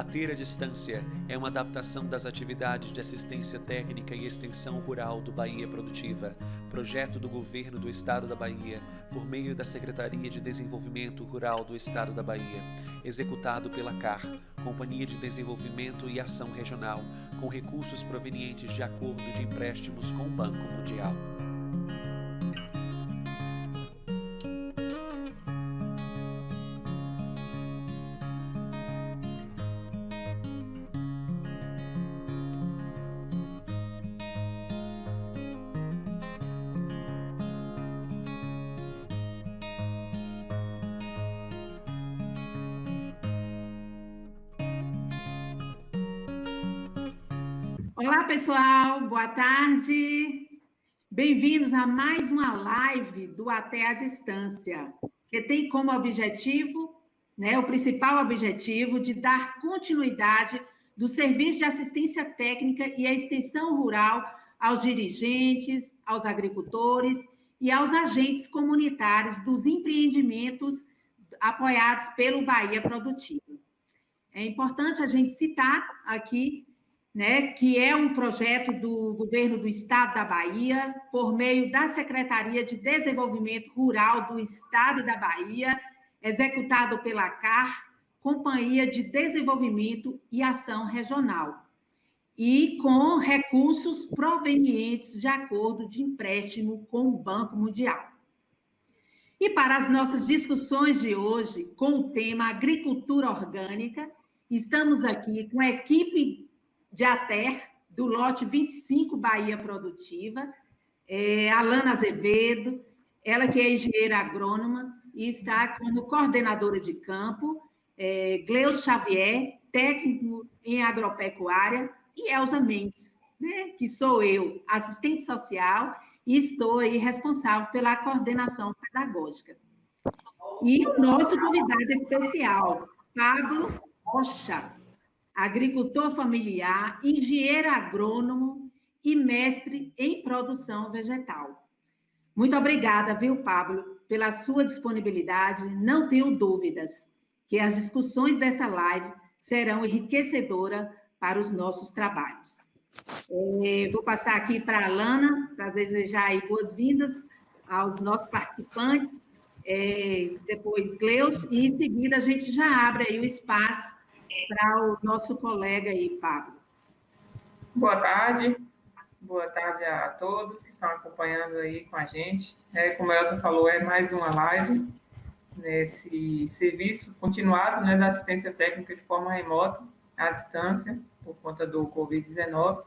Bater à Distância é uma adaptação das atividades de assistência técnica e extensão rural do Bahia Produtiva, projeto do Governo do Estado da Bahia, por meio da Secretaria de Desenvolvimento Rural do Estado da Bahia, executado pela CAR, Companhia de Desenvolvimento e Ação Regional, com recursos provenientes de acordo de empréstimos com o Banco Mundial. Olá, pessoal, boa tarde. Bem-vindos a mais uma live do Até à Distância, que tem como objetivo, o principal objetivo de dar continuidade do serviço de assistência técnica e a extensão rural aos dirigentes, aos agricultores e aos agentes comunitários dos empreendimentos apoiados pelo Bahia Produtivo. É importante a gente citar aqui que é um projeto do Governo do Estado da Bahia, por meio da Secretaria de Desenvolvimento Rural do Estado da Bahia, executado pela CAR, Companhia de Desenvolvimento e Ação Regional, e com recursos provenientes de acordo de empréstimo com o Banco Mundial. E para as nossas discussões de hoje, com o tema agricultura orgânica, estamos aqui com a equipe de ATER, do lote 25 Bahia Produtiva, Alana Azevedo, ela que é engenheira agrônoma e está como coordenadora de campo, Gleus Xavier, técnico em agropecuária, e Elza Mendes, que sou eu, assistente social, e estou aí responsável pela coordenação pedagógica. E o nosso convidado especial, Pablo Rocha, agricultor familiar, engenheiro agrônomo e mestre em produção vegetal. Muito obrigada, viu, Pablo, pela sua disponibilidade. Não tenho dúvidas que as discussões dessa live serão enriquecedoras para os nossos trabalhos. Vou passar aqui para a Alana, para desejar aí boas-vindas aos nossos participantes, depois Gleus, e em seguida a gente já abre aí o espaço para o nosso colega aí, Pablo. Boa tarde a todos que estão acompanhando aí com a gente. Como a Elza falou, é mais uma live nesse serviço continuado, da assistência técnica de forma remota, à distância, por conta do Covid-19.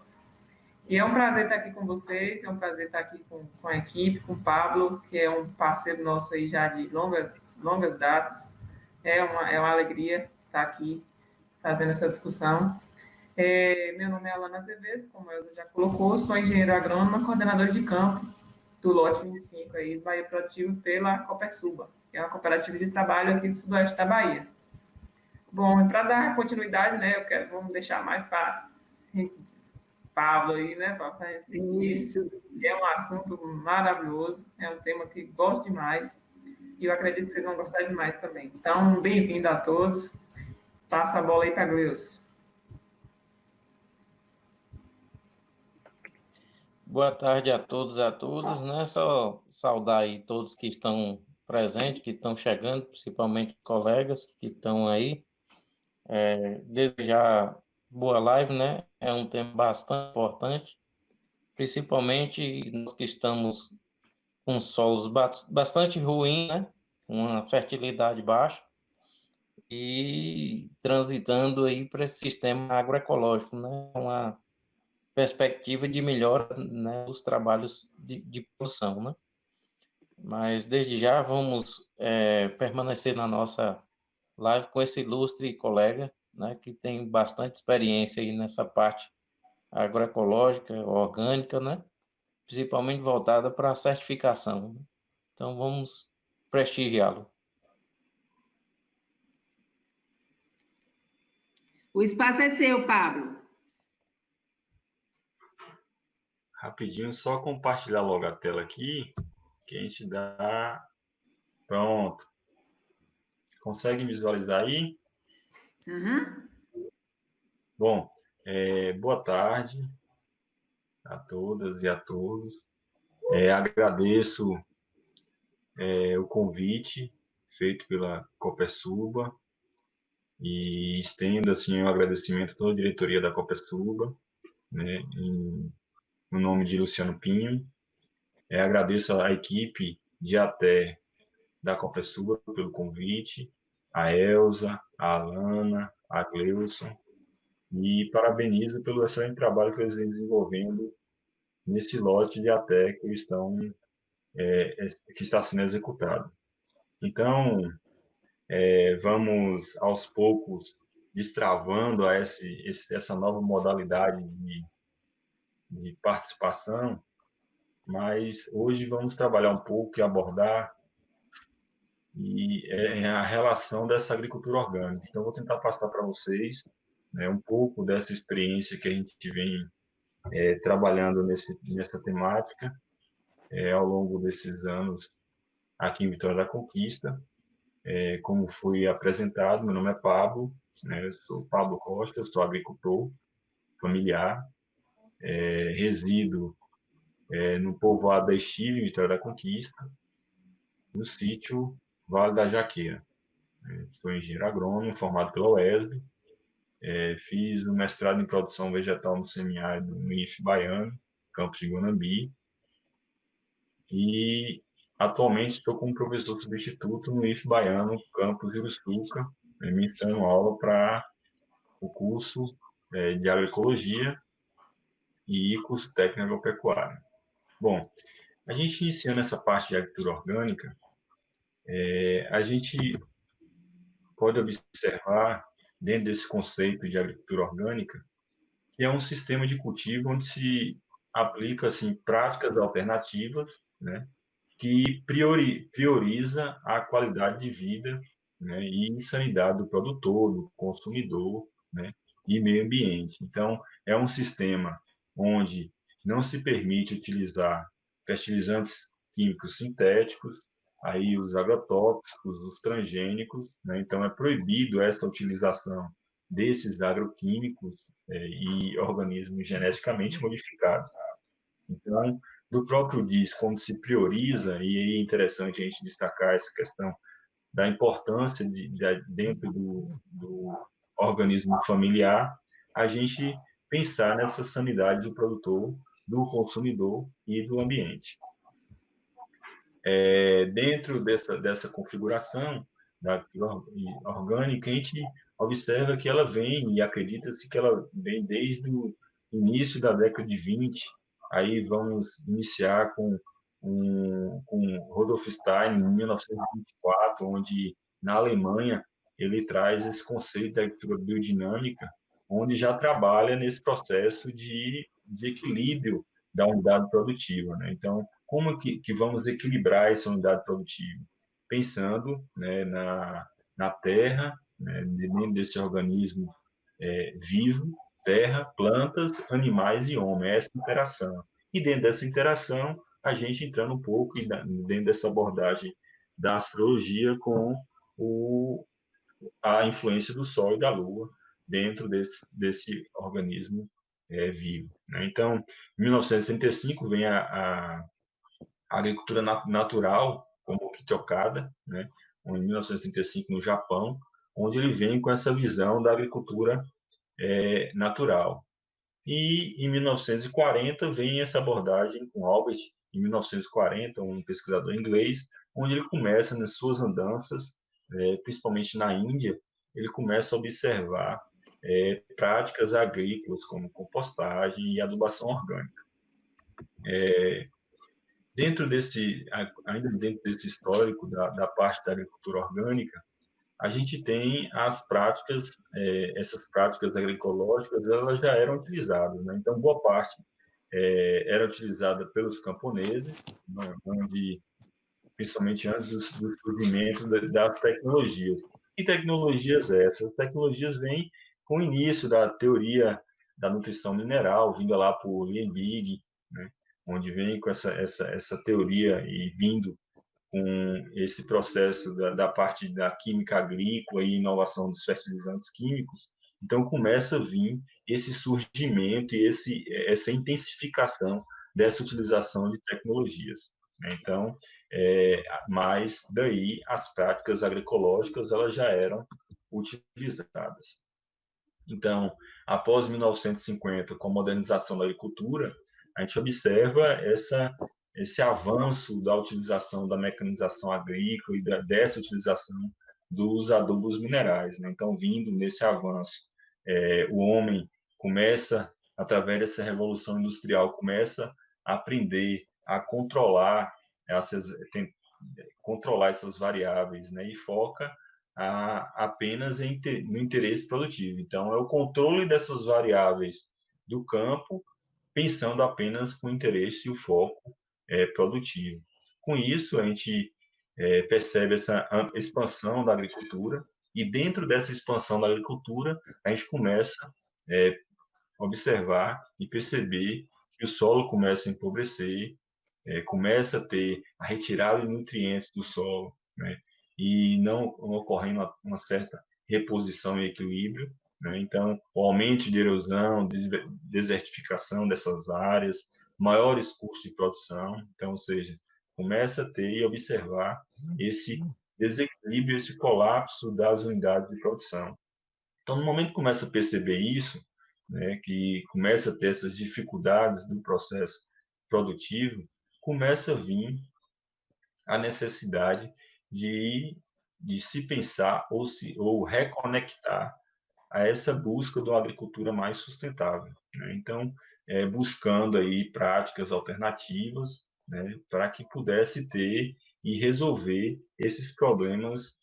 E é um prazer estar aqui com vocês, é um prazer estar aqui com a equipe, com o Pablo, que é um parceiro nosso aí já de longas datas. É uma alegria estar aqui fazendo essa discussão. Meu nome é Alana Azevedo, como a Elza já colocou, sou engenheiro agrônoma, coordenador de campo do lote 25 aí, do Bahia Produtivo, pela Copersuba, que é uma cooperativa de trabalho aqui do sudoeste da Bahia. Bom, para dar continuidade, vamos deixar mais para Pablo aí, para Isso. É um assunto maravilhoso, é um tema que gosto demais, e eu acredito que vocês vão gostar demais também. Então, bem-vindo a todos. Passo a bola aí para a Gleus. Boa tarde a todos e a todas, Só saudar aí todos que estão presentes, que estão chegando, principalmente colegas que estão aí. Desejar boa live, É um tema bastante importante, principalmente nós que estamos com solos bastante ruins, Com uma fertilidade baixa e transitando aí para esse sistema agroecológico, Uma perspectiva de melhora, dos trabalhos de produção, Mas, desde já, vamos permanecer na nossa live com esse ilustre colega, que tem bastante experiência aí nessa parte agroecológica, orgânica, Principalmente voltada para a certificação. Então, vamos prestigiá-lo. O espaço é seu, Pablo. Rapidinho, só compartilhar logo a tela aqui, que a gente dá... Pronto. Consegue visualizar aí? Uhum. Bom, boa tarde a todas e a todos. Agradeço o convite feito pela Copersuba e estendo assim um agradecimento a toda a diretoria da Copersuba, né, no nome de Luciano Pinho. Agradeço à equipe de ATE da Copersuba pelo convite, a Elza, a Alana, a Gleuson, e parabenizo pelo excelente trabalho que eles vêm desenvolvendo nesse lote de ATE que está sendo executado. Então, vamos aos poucos destravando essa nova modalidade de participação, mas hoje vamos trabalhar um pouco e abordar a relação dessa agricultura orgânica. Então, vou tentar passar para vocês, né, um pouco dessa experiência que a gente vem trabalhando nessa temática ao longo desses anos aqui em Vitória da Conquista. Como fui apresentado, meu nome é Pablo, né, eu sou Pablo Costa, eu sou agricultor familiar, resido no povoado da Estive, em Vitória da Conquista, no sítio Vale da Jaqueira. Sou engenheiro agrônomo, formado pela UESB, fiz o mestrado em produção vegetal no semiárido no IF Baiano, campus de Guanambi, e atualmente estou como professor substituto no IF Baiano, campus Iruçuca, ministrando aula para o curso de agroecologia e curso técnico agropecuário. Bom, a gente iniciando essa parte de agricultura orgânica, a gente pode observar, dentro desse conceito de agricultura orgânica, que é um sistema de cultivo onde se aplica assim, práticas alternativas, né, que prioriza a qualidade de vida, né, e sanidade do produtor, do consumidor, né, e meio ambiente. Então, é um sistema onde não se permite utilizar fertilizantes químicos sintéticos, aí os agrotóxicos, os transgênicos, né? Então, é proibido essa utilização desses agroquímicos e organismos geneticamente modificados. Então, do próprio DIS, como se prioriza, e é interessante a gente destacar essa questão da importância dentro do organismo familiar, a gente pensar nessa sanidade do produtor, do consumidor e do ambiente. Dentro dessa configuração da orgânica, a gente observa que ela vem, e acredita-se que ela vem desde o início da década de 20. Aí vamos iniciar com Rudolf Stein, em 1924, onde, na Alemanha, ele traz esse conceito da agricultura biodinâmica, onde já trabalha nesse processo de equilíbrio da unidade produtiva, né? Então, como que vamos equilibrar essa unidade produtiva? Pensando, né, na terra, né, dentro desse organismo vivo, terra, plantas, animais e homem, essa interação. E dentro dessa interação, a gente entrando um pouco dentro dessa abordagem da astrologia com a influência do Sol e da Lua dentro desse organismo vivo, né? Então, em 1965 vem a agricultura natural, como Kito Okada, né? Em 1935 no Japão, onde ele vem com essa visão da agricultura natural. E em 1940 vem essa abordagem com Albert, em 1940, um pesquisador inglês, onde ele começa nas suas andanças, principalmente na Índia, ele começa a observar práticas agrícolas como compostagem e adubação orgânica. Ainda dentro desse histórico da parte da agricultura orgânica, a gente tem as práticas, essas práticas agroecológicas, elas já eram utilizadas, né? Então, boa parte era utilizada pelos camponeses, né? Onde, principalmente antes do surgimento das tecnologias. E tecnologias essas? As tecnologias vêm com o início da teoria da nutrição mineral, vinda lá por Liebig, né? Onde vem com essa teoria e vindo com esse processo da parte da química agrícola e inovação dos fertilizantes químicos, Então, começa a vir esse surgimento e essa intensificação dessa utilização de tecnologias. Então, mas daí as práticas agroecológicas elas já eram utilizadas. Então, após 1950, com a modernização da agricultura, a gente observa esse avanço da utilização da mecanização agrícola e dessa utilização dos adubos minerais. Né? Então, vindo nesse avanço, o homem começa, através dessa revolução industrial, começa a aprender a controlar essas variáveis, né? E foca apenas no interesse produtivo. Então, é o controle dessas variáveis do campo, pensando apenas com o interesse e o foco produtivo. Com isso, a gente percebe essa expansão da agricultura, e dentro dessa expansão da agricultura, a gente começa a observar e perceber que o solo começa a empobrecer, começa a ter a retirada de nutrientes do solo, né? E não ocorrendo uma certa reposição e equilíbrio, né? Então, o aumento de erosão, desertificação dessas áreas, maiores custos de produção, então, ou seja, começa a ter e observar esse desequilíbrio, esse colapso das unidades de produção. Então, no momento que começa a perceber isso, né, que começa a ter essas dificuldades do processo produtivo, começa a vir a necessidade de se pensar ou reconectar a essa busca de uma agricultura mais sustentável, né? Então, buscando aí práticas alternativas, né, para que pudesse ter e resolver esses problemas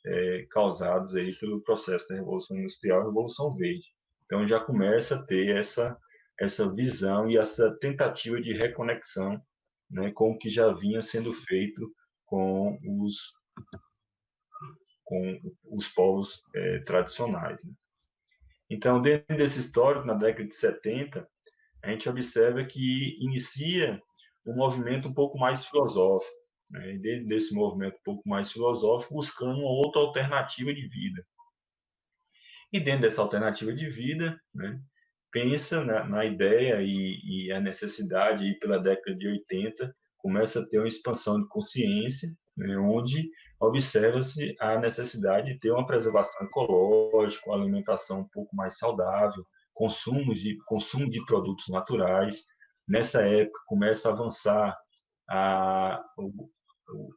causados aí pelo processo da Revolução Industrial e Revolução Verde. Então, já começa a ter essa visão e essa tentativa de reconexão, né, com o que já vinha sendo feito com os povos tradicionais, né? Então, dentro desse histórico, na década de 70, a gente observa que inicia um movimento um pouco mais filosófico, né? E dentro desse movimento um pouco mais filosófico, buscando uma outra alternativa de vida. E dentro dessa alternativa de vida, né, pensa na ideia e a necessidade, e pela década de 80, começa a ter uma expansão de consciência, né, onde observa-se a necessidade de ter uma preservação ecológica, uma alimentação um pouco mais saudável, consumo de produtos naturais. Nessa época, começa a avançar,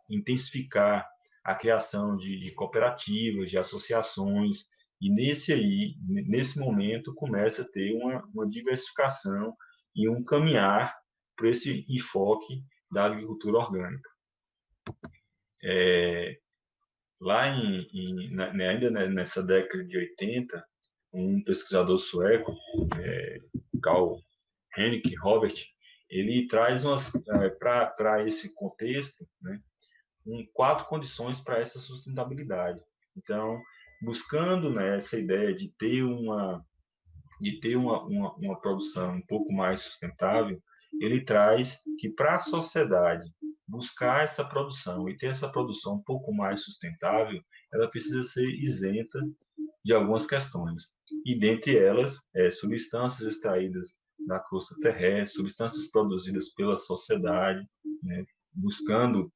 intensificar a criação de cooperativas, de associações, e nesse momento, começa a ter uma diversificação e um caminhar para esse enfoque da agricultura orgânica. Ainda nessa década de 80, um pesquisador sueco, Karl-Henrik Robert, ele traz para esse contexto, né, 4 condições para essa sustentabilidade. Então, buscando, né, essa ideia de ter uma produção um pouco mais sustentável, ele traz que para a sociedade buscar essa produção e ter essa produção um pouco mais sustentável, ela precisa ser isenta de algumas questões. E dentre elas, substâncias extraídas da crosta terrestre, substâncias produzidas pela sociedade, né,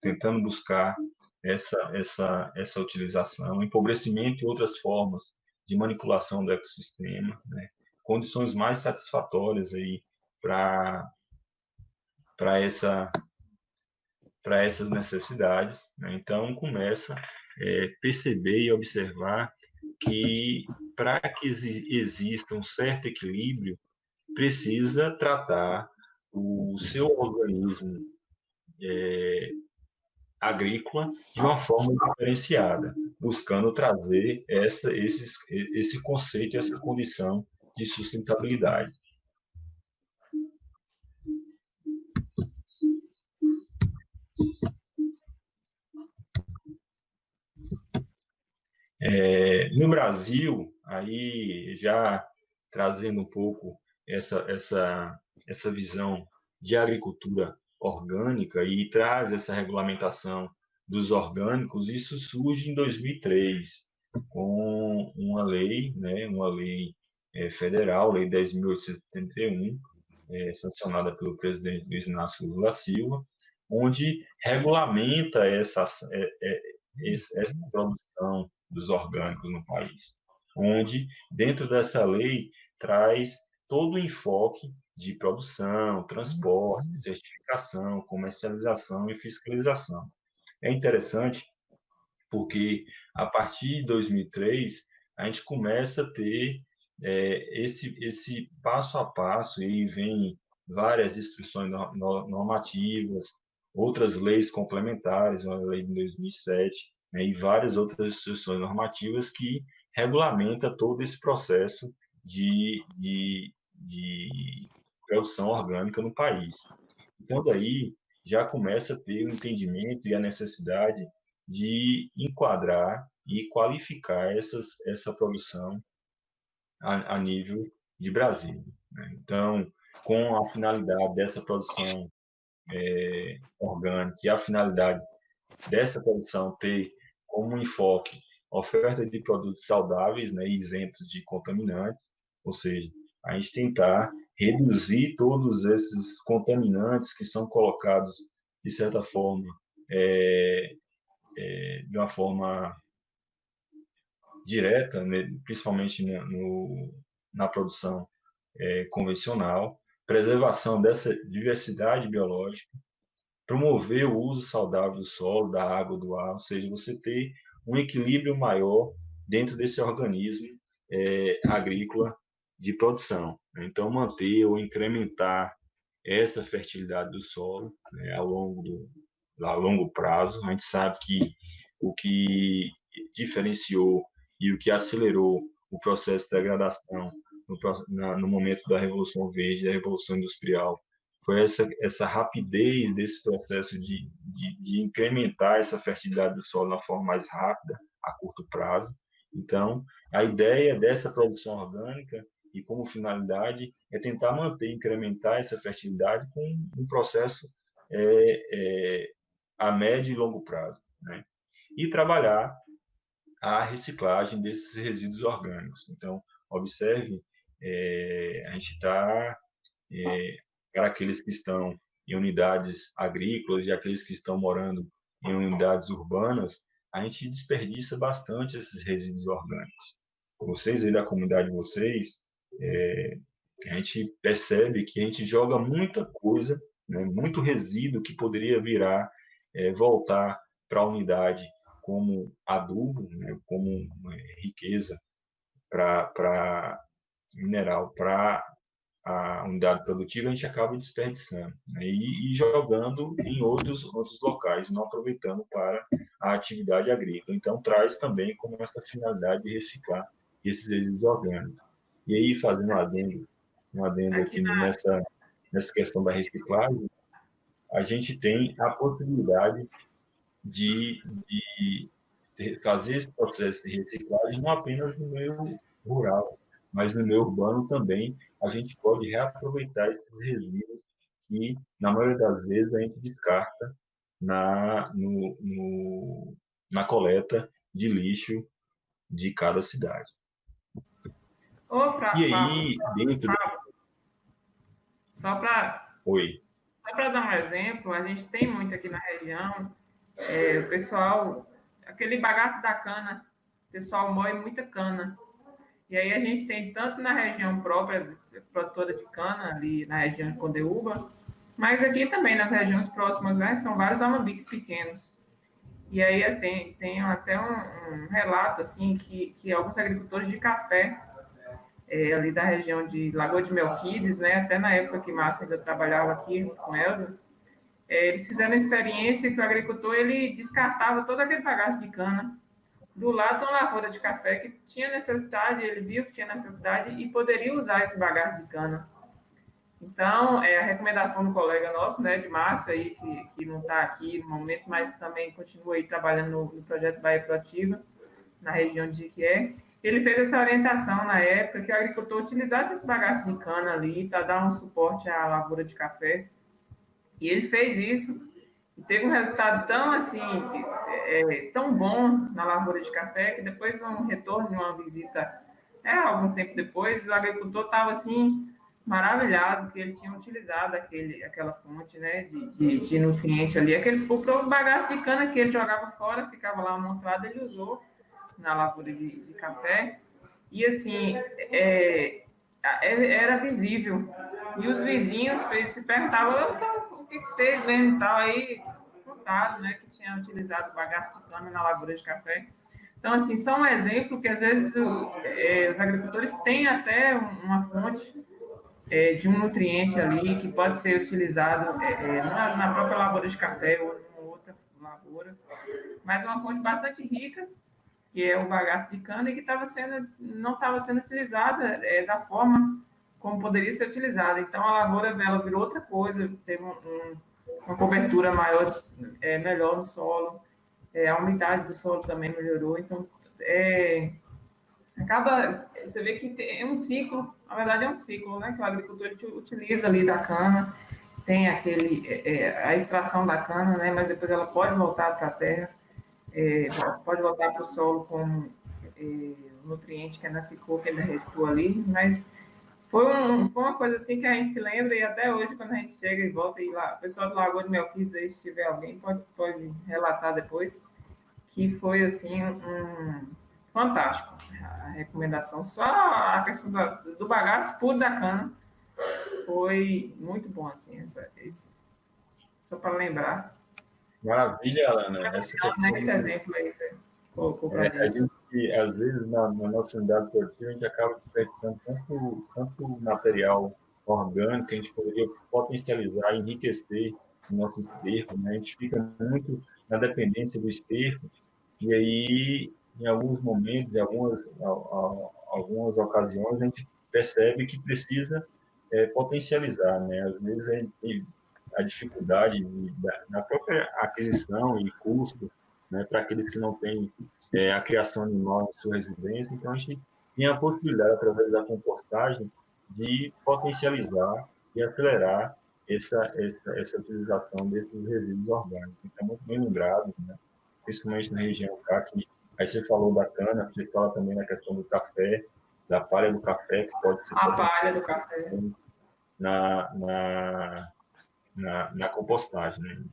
tentando buscar essa utilização, empobrecimento e outras formas de manipulação do ecossistema, né, condições mais satisfatórias aí para essas necessidades, né? Então começa a perceber e observar que para que exista um certo equilíbrio, precisa tratar o seu organismo agrícola de uma forma diferenciada, buscando trazer esse conceito, essa condição de sustentabilidade. No Brasil, aí já trazendo um pouco essa visão de agricultura orgânica e traz essa regulamentação dos orgânicos, isso surge em 2003, com uma lei, né, uma lei federal, Lei 10.871, sancionada pelo presidente Luiz Inácio Lula da Silva, onde regulamenta essa produção dos orgânicos no país, onde, dentro dessa lei, traz todo o enfoque de produção, transporte, certificação, comercialização e fiscalização. É interessante porque, a partir de 2003, a gente começa a ter esse passo a passo, e aí vem várias instruções normativas, outras leis complementares, uma lei de 2007, né, e várias outras instruções normativas que regulamenta todo esse processo de produção orgânica no país. Então, daí, já começa a ter o entendimento e a necessidade de enquadrar e qualificar essa produção a nível de Brasil, né? Então, com a finalidade dessa produção orgânica e a finalidade dessa produção ter como enfoque oferta de produtos saudáveis, né, isentos de contaminantes, ou seja, a gente tentar reduzir todos esses contaminantes que são colocados, de certa forma, de uma forma direta, né, principalmente na produção convencional, preservação dessa diversidade biológica, promover o uso saudável do solo, da água, do ar, ou seja, você ter um equilíbrio maior dentro desse organismo agrícola de produção. Então, manter ou incrementar essa fertilidade do solo, né, a longo prazo. A gente sabe que o que diferenciou e o que acelerou o processo de degradação no momento da Revolução Verde, da Revolução Industrial, foi essa rapidez desse processo de incrementar essa fertilidade do solo na forma mais rápida, a curto prazo. Então, a ideia dessa produção orgânica, e como finalidade, é tentar manter, incrementar essa fertilidade com um processo a médio e longo prazo, né? E trabalhar a reciclagem desses resíduos orgânicos. Então, observe, a gente está, para aqueles que estão em unidades agrícolas e aqueles que estão morando em unidades urbanas, a gente desperdiça bastante esses resíduos orgânicos. Vocês aí da comunidade de vocês, a gente percebe que a gente joga muita coisa, né, muito resíduo que poderia voltar para a unidade como adubo, né, como riqueza para mineral, para a unidade produtiva, a gente acaba desperdiçando, né, e jogando em outros locais, não aproveitando para a atividade agrícola. Então, traz também como essa finalidade de reciclar esses resíduos orgânicos. E aí, fazendo um adendo aqui nessa questão da reciclagem, a gente tem a possibilidade de fazer esse processo de reciclagem não apenas no meio rural, mas no meio urbano também. A gente pode reaproveitar esses resíduos que, na maioria das vezes, a gente descarta na coleta de lixo de cada cidade. E aí, dentro... Só para Oi. dar um exemplo, a gente tem muito aqui na região, o pessoal, aquele bagaço da cana, o pessoal moe muita cana. E aí a gente tem tanto na região própria, produtora de cana, ali na região de Condeúba, mas aqui também nas regiões próximas, né, são vários alambiques pequenos. E aí tem até um relato, assim, que alguns agricultores de café, ali da região de Lagoa de Melquides, né, até na época que Márcio ainda trabalhava aqui com Elza, eles fizeram a experiência que o agricultor ele descartava todo aquele bagaço de cana do lado de uma lavoura de café que tinha necessidade, ele viu que tinha necessidade e poderia usar esse bagaço de cana. Então, a recomendação do colega nosso, né, de Márcio, aí, que não está aqui no momento, mas também continua aí trabalhando no projeto Bahia Proativa, na região de Jequié, ele fez essa orientação na época que o agricultor utilizasse esse bagaço de cana ali para dar um suporte à lavoura de café. E ele fez isso e teve um resultado tão assim, tão bom na lavoura de café, que depois um retorno de uma visita algum tempo depois, o agricultor estava assim maravilhado que ele tinha utilizado aquela fonte, né, de nutriente ali. O próprio bagaço de cana que ele jogava fora, ficava lá amontoado, ele usou na lavoura de café. E assim, era visível. E os vizinhos se perguntavam o que fez mesmo e tal. Aí contaram, né, que tinha utilizado bagaço de cana na lavoura de café. Então, assim, só um exemplo que às vezes os agricultores têm até uma fonte de um nutriente ali que pode ser utilizado na própria lavoura de café ou em outra lavoura, mas é uma fonte bastante rica, que é o bagaço de cana, e que não estava sendo utilizada da forma como poderia ser utilizada. Então, a lavoura ela virou outra coisa, teve uma cobertura maior, melhor no solo, a umidade do solo também melhorou. Então, acaba, você vê que é um ciclo, na verdade é um ciclo, né, que o agricultor utiliza ali da cana, tem a extração da cana, né, mas depois ela pode voltar para a terra, pode voltar para o solo como nutriente que ainda ficou, que ainda restou ali, mas foi uma coisa assim que a gente se lembra, e até hoje, quando a gente chega e volta, e lá, o pessoal do Lagoa de Melquides, aí, se tiver alguém, pode relatar depois, que foi assim fantástico a recomendação. Só a questão do bagaço puro da cana foi muito bom, assim, só para lembrar. Maravilha, Alana. Esse exemplo aí você colocou para A gente. gente, às vezes, na nossa unidade produtiva, a gente acaba desperdiçando tanto material orgânico que a gente poderia potencializar, enriquecer o nosso esterco, né? A gente fica muito na dependência do esterco, e aí, em alguns momentos, em algumas ocasiões, a gente percebe que precisa potencializar, né? Às vezes, a dificuldade da própria aquisição e custo, né, para aqueles que não têm a criação animal em sua residência. Então, a gente tem a possibilidade, através da compostagem, de potencializar e acelerar essa utilização desses resíduos orgânicos. Então, muito bem lembrado, né? Principalmente na região cá, que aí você falou da cana, você fala também na questão do café, da palha do café, que pode ser A palha do café. na compostagem, né?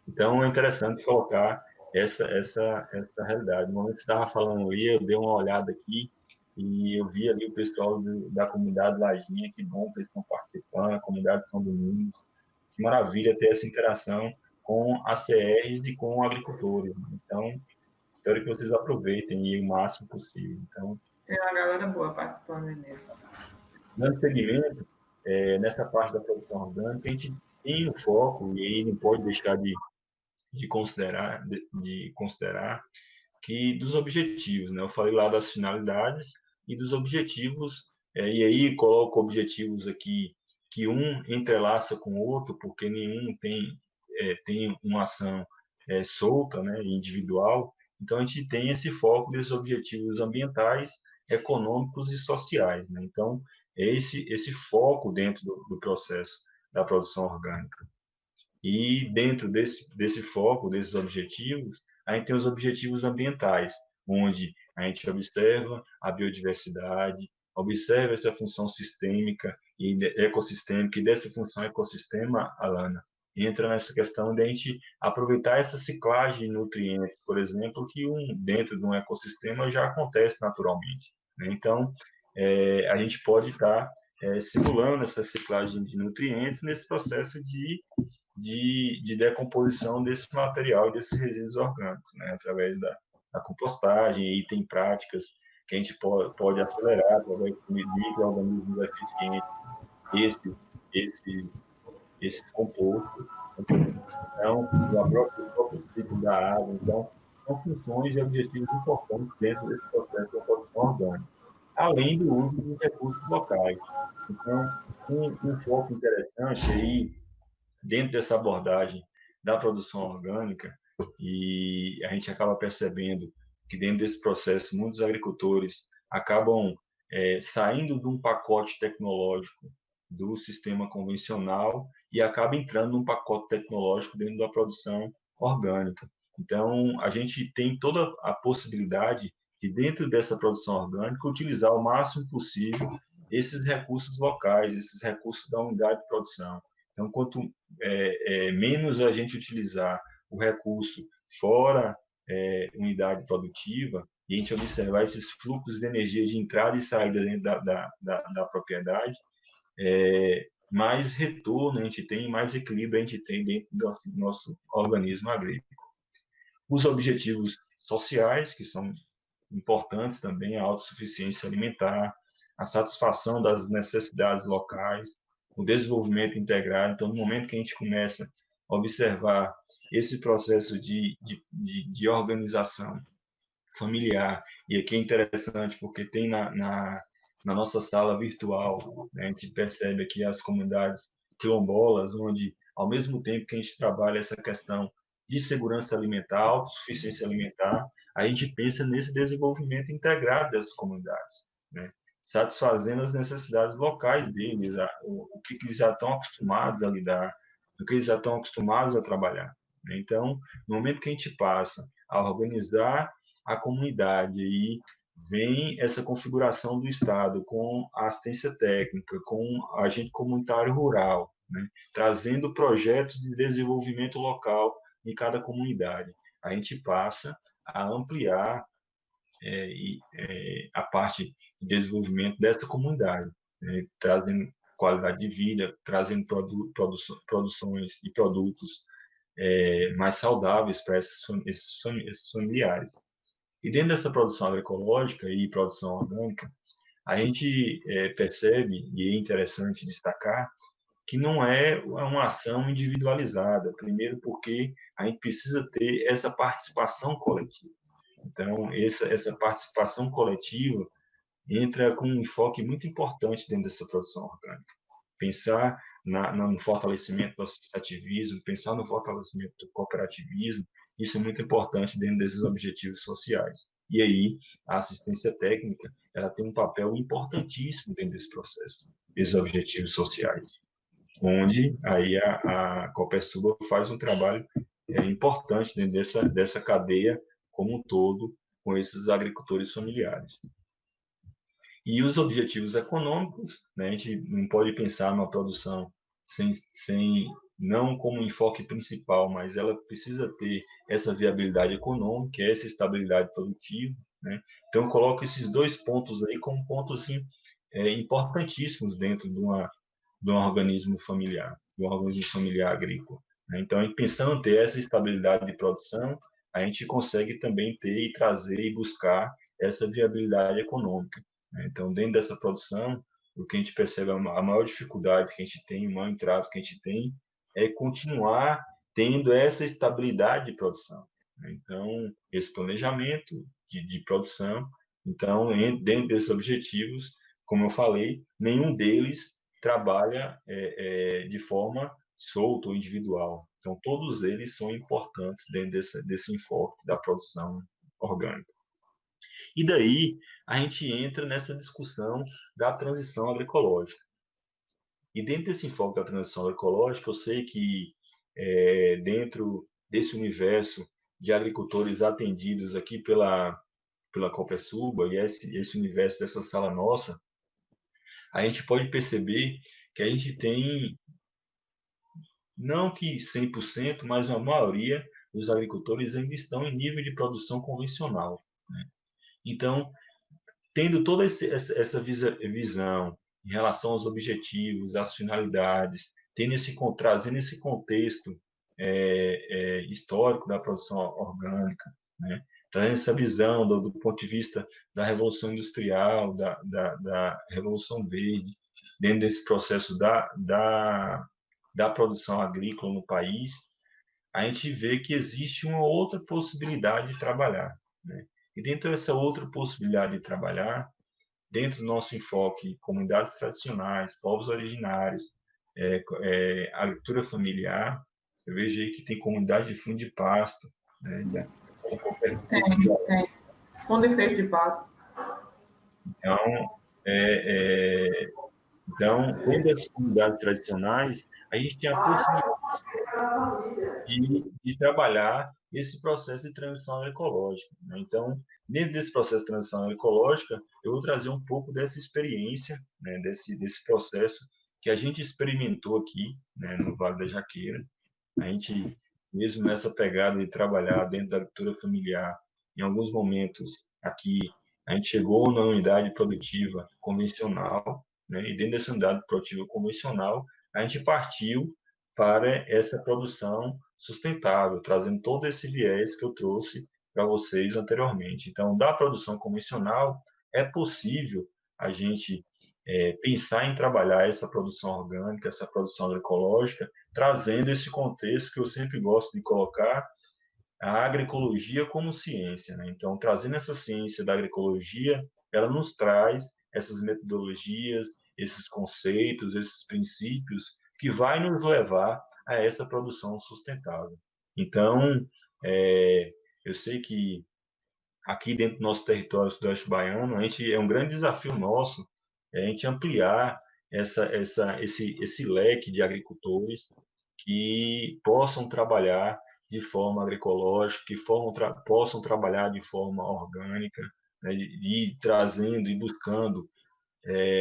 Então, é interessante colocar essa realidade. No momento que você estava falando ali, eu dei uma olhada aqui e eu vi ali o pessoal da comunidade Lajinha, que bom que eles estão participando, a comunidade São Domingos. Que maravilha ter essa interação com as CRs e com agricultores. Então, espero que vocês aproveitem o máximo possível. Então, tem uma galera boa participando aí mesmo. Dando segmento, nessa parte da produção orgânica, a gente tem o foco, e aí não pode deixar de considerar que dos objetivos, né? Eu falei lá das finalidades e dos objetivos, e aí coloco objetivos aqui que um entrelaça com o outro, porque nenhum tem uma ação solta, né, individual. Então, a gente tem esse foco desses objetivos ambientais, econômicos e sociais, né? Então, é esse foco dentro do processo da produção orgânica. E dentro desse foco, desses objetivos, a gente tem os objetivos ambientais, onde a gente observa a biodiversidade, observa essa função sistêmica e ecossistêmica, e dessa função ecossistema, Alana, entra nessa questão de a gente aproveitar essa ciclagem de nutrientes, por exemplo, que dentro de um ecossistema já acontece naturalmente, né? Então, a gente pode estar simulando essa ciclagem de nutrientes nesse processo de decomposição desse material, desses resíduos orgânicos, né, através da compostagem, e tem práticas que a gente pode acelerar através de micro-organismos eficientes, esses compostos, então, o próprio ciclo da água. Então, são funções e objetivos importantes dentro desse processo da produção orgânica, além do uso dos recursos locais. Então, um foco interessante aí, dentro dessa abordagem da produção orgânica, e a gente acaba percebendo que dentro desse processo muitos agricultores acabam saindo de um pacote tecnológico do sistema convencional e acaba entrando num pacote tecnológico dentro da produção orgânica. Então, a gente tem toda a possibilidade de dentro dessa produção orgânica, utilizar o máximo possível esses recursos locais, esses recursos da unidade de produção. Então, quanto menos a gente utilizar o recurso fora unidade produtiva, e a gente observar esses fluxos de energia de entrada e saída dentro da propriedade, mais retorno a gente tem, mais equilíbrio a gente tem dentro do nosso organismo agrícola. Os objetivos sociais, que são importantes também, a autossuficiência alimentar, a satisfação das necessidades locais, o desenvolvimento integrado. Então, no momento que a gente começa a observar esse processo de organização familiar, e aqui é interessante porque tem na nossa sala virtual, né, a gente percebe aqui as comunidades quilombolas, onde, ao mesmo tempo que a gente trabalha essa questão de segurança alimentar, autossuficiência alimentar, a gente pensa nesse desenvolvimento integrado dessas comunidades, né? Satisfazendo as necessidades locais deles, o que eles já estão acostumados a lidar, o que eles já estão acostumados a trabalhar. Então, no momento que a gente passa a organizar a comunidade e vem essa configuração do Estado com a assistência técnica, com agente comunitário rural, né, trazendo projetos de desenvolvimento local em cada comunidade, a gente passa a ampliar a parte de desenvolvimento dessa comunidade, né, trazendo qualidade de vida, trazendo produções e produtos mais saudáveis para esses familiares. E dentro dessa produção agroecológica e produção orgânica, a gente percebe, e é interessante destacar, que não é uma ação individualizada. Primeiro porque a gente precisa ter essa participação coletiva. Então, essa participação coletiva entra com um enfoque muito importante dentro dessa produção orgânica. Pensar no fortalecimento do associativismo, pensar no fortalecimento do cooperativismo, isso é muito importante dentro desses objetivos sociais. E aí, a assistência técnica, ela tem um papel importantíssimo dentro desse processo, desses objetivos sociais, onde aí a Copersuba faz um trabalho importante dentro dessa cadeia como um todo, com esses agricultores familiares. E os objetivos econômicos, né, a gente não pode pensar numa produção não como enfoque principal, mas ela precisa ter essa viabilidade econômica, essa estabilidade produtiva, né? Então, eu coloco esses dois pontos aí como pontos importantíssimos dentro de um organismo familiar agrícola, né? Então, pensando em ter essa estabilidade de produção, a gente consegue também ter e trazer e buscar essa viabilidade econômica, né? Então, dentro dessa produção, o que a gente percebe, a maior dificuldade que a gente tem, o maior entrave que a gente tem, é continuar tendo essa estabilidade de produção, né? Então, esse planejamento de produção, então, dentro desses objetivos, como eu falei, nenhum deles trabalha de forma solta ou individual. Então, todos eles são importantes dentro desse enfoque da produção orgânica. E daí, a gente entra nessa discussão da transição agroecológica. E dentro desse enfoque da transição agroecológica, eu sei que dentro desse universo de agricultores atendidos aqui pela Copersuba, e esse universo dessa sala nossa, a gente pode perceber que a gente tem, não que 100%, mas a maioria dos agricultores ainda estão em nível de produção convencional, né? Então, tendo toda essa visão em relação aos objetivos, às finalidades, trazendo esse contexto histórico da produção orgânica, né? Trazendo essa visão do ponto de vista da Revolução Industrial, da Revolução Verde, dentro desse processo da produção agrícola no país, a gente vê que existe uma outra possibilidade de trabalhar, né? E dentro dessa outra possibilidade de trabalhar, dentro do nosso enfoque, comunidades tradicionais, povos originários, agricultura familiar, você veja aí que tem comunidade de fundo de pasto, né? Tem. Fundo e feixe de pasto. Então, dentro das comunidades tradicionais, a gente tem a possibilidade de trabalhar esse processo de transição agroecológica, né? Então, dentro desse processo de transição agroecológica, eu vou trazer um pouco dessa experiência, né, desse processo que a gente experimentou aqui, né, no Vale da Jaqueira. A gente, mesmo nessa pegada de trabalhar dentro da agricultura familiar, em alguns momentos aqui, a gente chegou na unidade produtiva convencional, né, e dentro dessa unidade produtiva convencional, a gente partiu para essa produção sustentável, trazendo todo esse viés que eu trouxe para vocês anteriormente. Então, da produção convencional, é possível a gente pensar em trabalhar essa produção orgânica, essa produção agroecológica, trazendo esse contexto que eu sempre gosto de colocar, a agroecologia como ciência, né? Então, trazendo essa ciência da agroecologia, ela nos traz essas metodologias, esses conceitos, esses princípios que vai nos levar a essa produção sustentável. Então, eu sei que aqui dentro do nosso território sudoeste baiano, é um grande desafio nosso a gente ampliar esse leque de agricultores que possam trabalhar de forma agroecológica, que possam trabalhar de forma orgânica, né, e trazendo e buscando,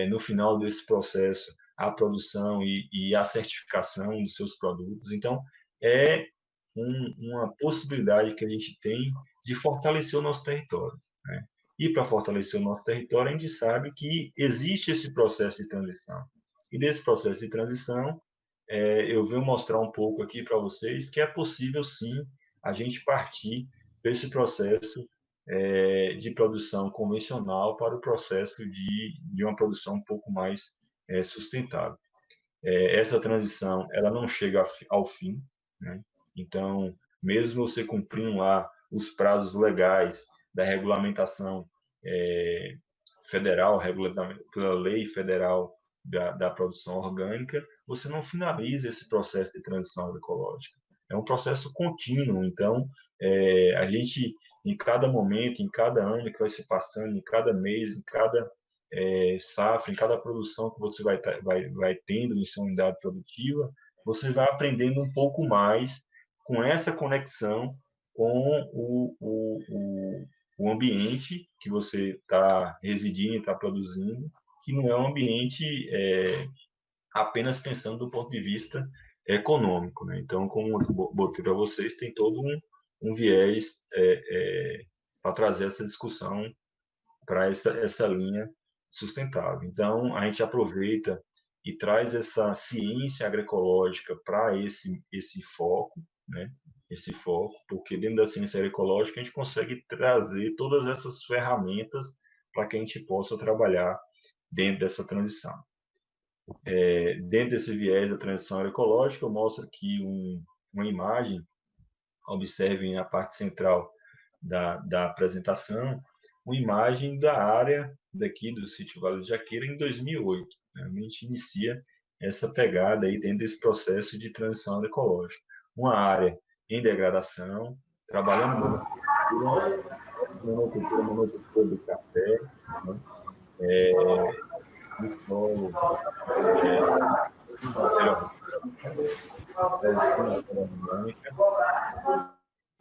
no final desse processo, a produção e a certificação dos seus produtos. Então, é uma possibilidade que a gente tem de fortalecer o nosso território, né? E para fortalecer o nosso território, a gente sabe que existe esse processo de transição. E desse processo de transição, eu venho mostrar um pouco aqui para vocês que é possível, sim, a gente partir desse processo de produção convencional para o processo de uma produção um pouco mais sustentável. Essa transição, ela não chega ao fim, né? Então, mesmo você cumprindo lá os prazos legais da regulamentação federal, pela lei federal da produção orgânica, você não finaliza esse processo de transição agroecológica. É um processo contínuo. Então, a gente, em cada momento, em cada ano que vai se passando, em cada mês, em cada safra, em cada produção que você vai tendo em sua unidade produtiva, você vai aprendendo um pouco mais com essa conexão com o ambiente que você está residindo e está produzindo, que não é um ambiente apenas pensando do ponto de vista econômico, né? Então, como eu botei para vocês, tem todo um viés para trazer essa discussão para essa linha sustentável. Então, a gente aproveita e traz essa ciência agroecológica para esse foco, né? Esse foco, porque dentro da ciência agroecológica a gente consegue trazer todas essas ferramentas para que a gente possa trabalhar dentro dessa transição. Dentro desse viés da transição agroecológica, eu mostro aqui uma imagem, observem a parte central da apresentação, uma imagem da área daqui do sítio Vale do Jaqueira em 2008. Né? A gente inicia essa pegada aí dentro desse processo de transição agroecológica. Uma área em degradação, trabalhando monocultura de café, né? No solo,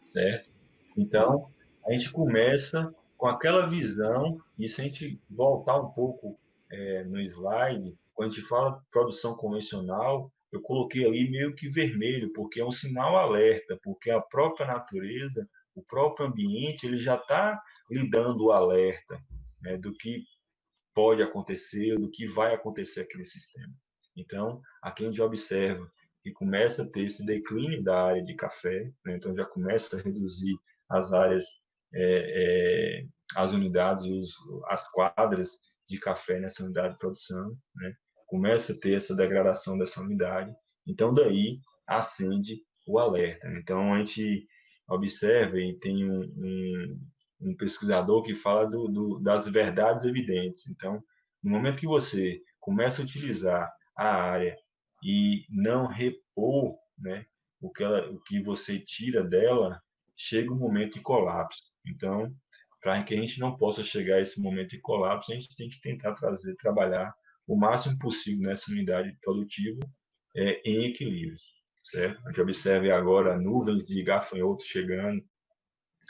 certo? Então, a gente começa com aquela visão, e se a gente voltar um pouco no slide, quando a gente fala de produção convencional, eu coloquei ali meio que vermelho, porque é um sinal alerta, porque a própria natureza, o próprio ambiente, ele já está lhe dando o alerta, né, do que pode acontecer, do que vai acontecer aqui no sistema. Então, aqui a gente observa que começa a ter esse declínio da área de café, né? Então já começa a reduzir as áreas, as unidades, as quadras de café nessa unidade de produção, né? Começa a ter essa degradação dessa unidade, então daí acende o alerta. Então a gente observa e tem um pesquisador que fala das verdades evidentes. Então, no momento que você começa a utilizar a área e não repor, né, o que você tira dela, chega um momento de colapso. Então, para que a gente não possa chegar a esse momento de colapso, a gente tem que tentar trabalhar o máximo possível nessa unidade produtiva em equilíbrio. certo? A gente observa agora nuvens de gafanhotos chegando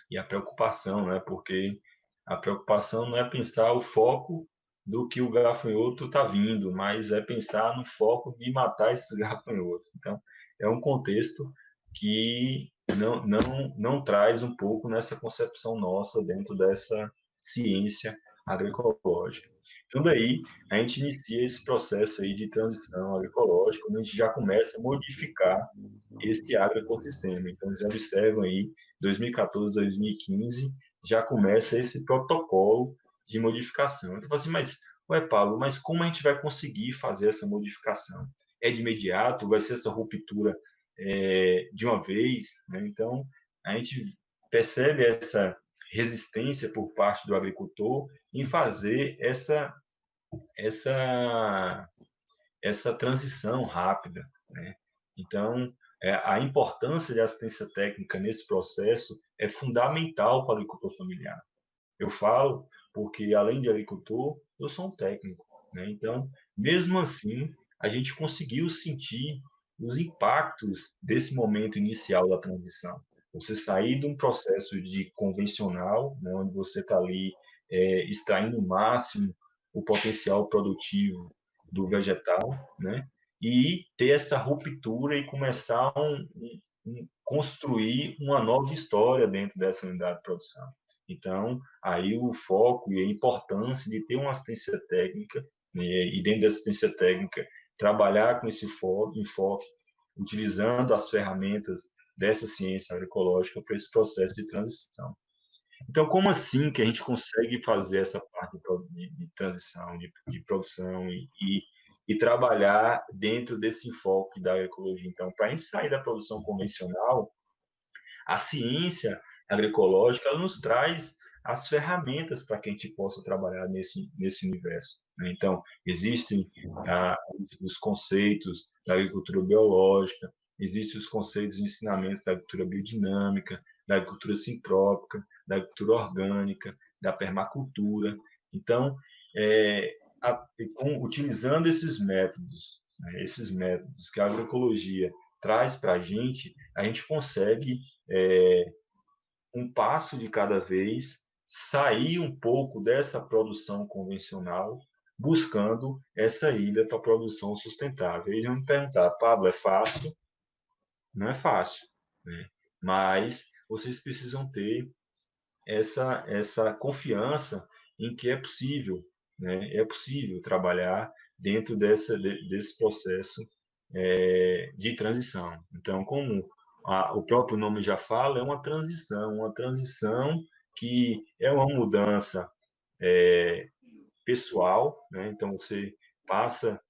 e a preocupação, né? Porque a preocupação não é pensar o foco do que o gafanhoto está vindo, mas é pensar no foco de matar esses gafanhotos. Então, é um contexto que não traz um pouco nessa concepção nossa dentro dessa ciência agroecológica. Então, daí, a gente inicia esse processo aí de transição agroecológica, onde a gente já começa a modificar esse agroecossistema. Então, eles observam aí, 2014, 2015, já começa esse protocolo de modificação. Então, eu falo assim, mas, ué, Paulo, mas como a gente vai conseguir fazer essa modificação? É de imediato? Vai ser essa ruptura de uma vez? Né? Então, a gente percebe essa resistência por parte do agricultor em fazer essa transição rápida, né? Então, a importância de assistência técnica nesse processo é fundamental para o agricultor familiar. Eu falo porque, além de agricultor, eu sou um técnico, né? Então, mesmo assim, a gente conseguiu sentir os impactos desse momento inicial da transição. Você sair de um processo de convencional, né, onde você está ali extraindo o máximo o potencial produtivo do vegetal, né? E ter essa ruptura e começar construir uma nova história dentro dessa unidade de produção. Então, aí o foco e a importância de ter uma assistência técnica, né, e dentro da assistência técnica, trabalhar com esse enfoque, utilizando as ferramentas dessa ciência agroecológica para esse processo de transição. Então, como assim que a gente consegue fazer essa parte de transição, de produção e trabalhar dentro desse enfoque da agroecologia? Então, para a gente sair da produção convencional, a ciência agroecológica ela nos traz as ferramentas para que a gente possa trabalhar nesse universo. Né? Então, existem os conceitos da agricultura biológica, existem os conceitos e ensinamentos da agricultura biodinâmica, da agricultura sintrópica, da agricultura orgânica, da permacultura. Então, utilizando esses métodos, né, esses métodos que a agroecologia traz para a gente consegue, um passo de cada vez, sair um pouco dessa produção convencional, buscando essa ida para a produção sustentável. E vão me perguntar, Pablo, é fácil? Não é fácil, né? Mas vocês precisam ter essa confiança em que é possível, né? É possível trabalhar dentro desse processo de transição. Então, como o próprio nome já fala, é uma transição que é uma mudança pessoal, né? Então, você passa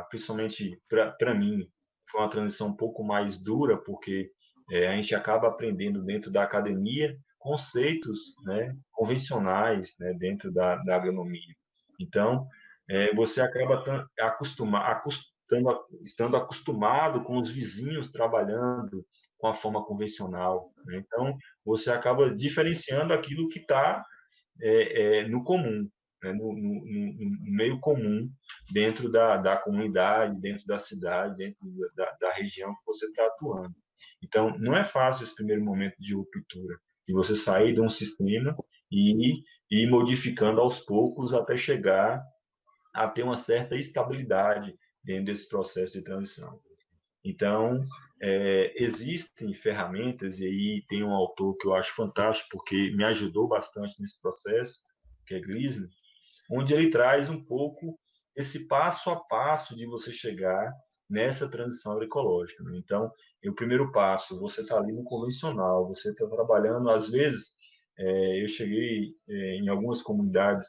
principalmente para mim, foi uma transição um pouco mais dura, porque a gente acaba aprendendo dentro da academia conceitos, né, convencionais, né, dentro da agronomia. Então, você acaba estando acostumado com os vizinhos trabalhando com a forma convencional. Né? Então, você acaba diferenciando aquilo que está no comum, né? no meio comum, dentro da comunidade, dentro da cidade, dentro da região que você está atuando. Então, não é fácil esse primeiro momento de ruptura, de você sair de um sistema e ir modificando aos poucos até chegar a ter uma certa estabilidade dentro desse processo de transição. Então, existem ferramentas, e aí tem um autor que eu acho fantástico, porque me ajudou bastante nesse processo, que é Glisman, onde ele traz um pouco esse passo a passo de você chegar nessa transição agroecológica. Né? Então, o primeiro passo, você está ali no convencional, você está trabalhando, às vezes, eu cheguei em algumas comunidades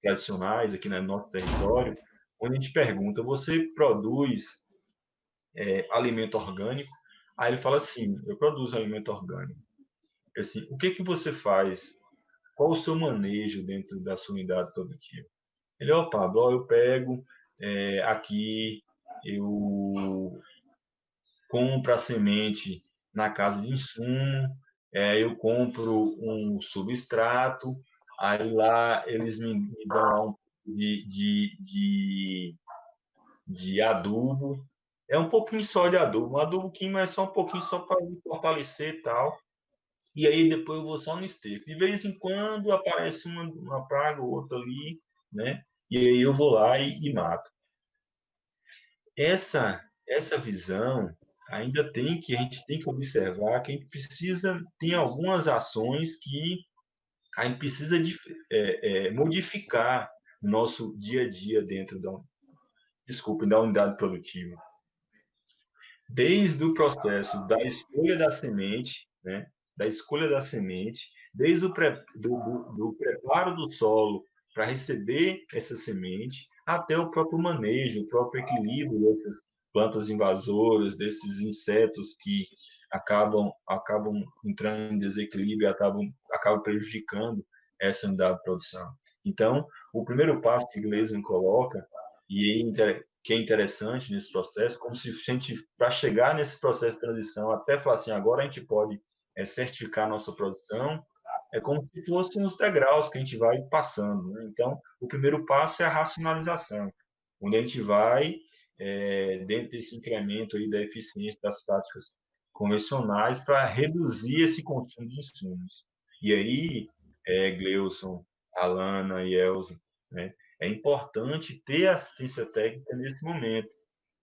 tradicionais aqui no nosso território, onde a gente pergunta, você produz alimento orgânico? Aí ele fala assim, eu produzo alimento orgânico. Assim, o que você faz? Qual o seu manejo dentro da sua unidade produtiva? Ele, Pablo, eu pego aqui, eu compro a semente na casa de insumo, eu compro um substrato, aí lá eles me dão um de adubo, é um pouquinho só de adubo, um adubo químico é só um pouquinho só para fortalecer e tal. E aí depois eu vou só no esterco. De vez em quando aparece uma praga ou outra ali, né? E aí eu vou lá e mato. Essa visão ainda tem que a gente tem que observar que a gente precisa tem algumas ações que a gente precisa modificar no nosso dia a dia dentro da unidade produtiva. Desde o processo da escolha da semente, né? Da escolha da semente, desde o do preparo do solo para receber essa semente, até o próprio manejo, o próprio equilíbrio dessas plantas invasoras, desses insetos que acabam entrando em desequilíbrio e acabam prejudicando essa unidade de produção. Então, o primeiro passo que Gleison coloca, e que é interessante nesse processo, como se a gente, para chegar nesse processo de transição, até falar assim, agora a gente pode certificar a nossa produção, é como se fossem os degraus que a gente vai passando, né? Então, o primeiro passo é a racionalização, onde a gente vai, dentro desse incremento aí da eficiência das práticas convencionais, para reduzir esse consumo de insumos. E aí, Gleuson, Alana e Elza, né? É importante ter assistência técnica nesse momento.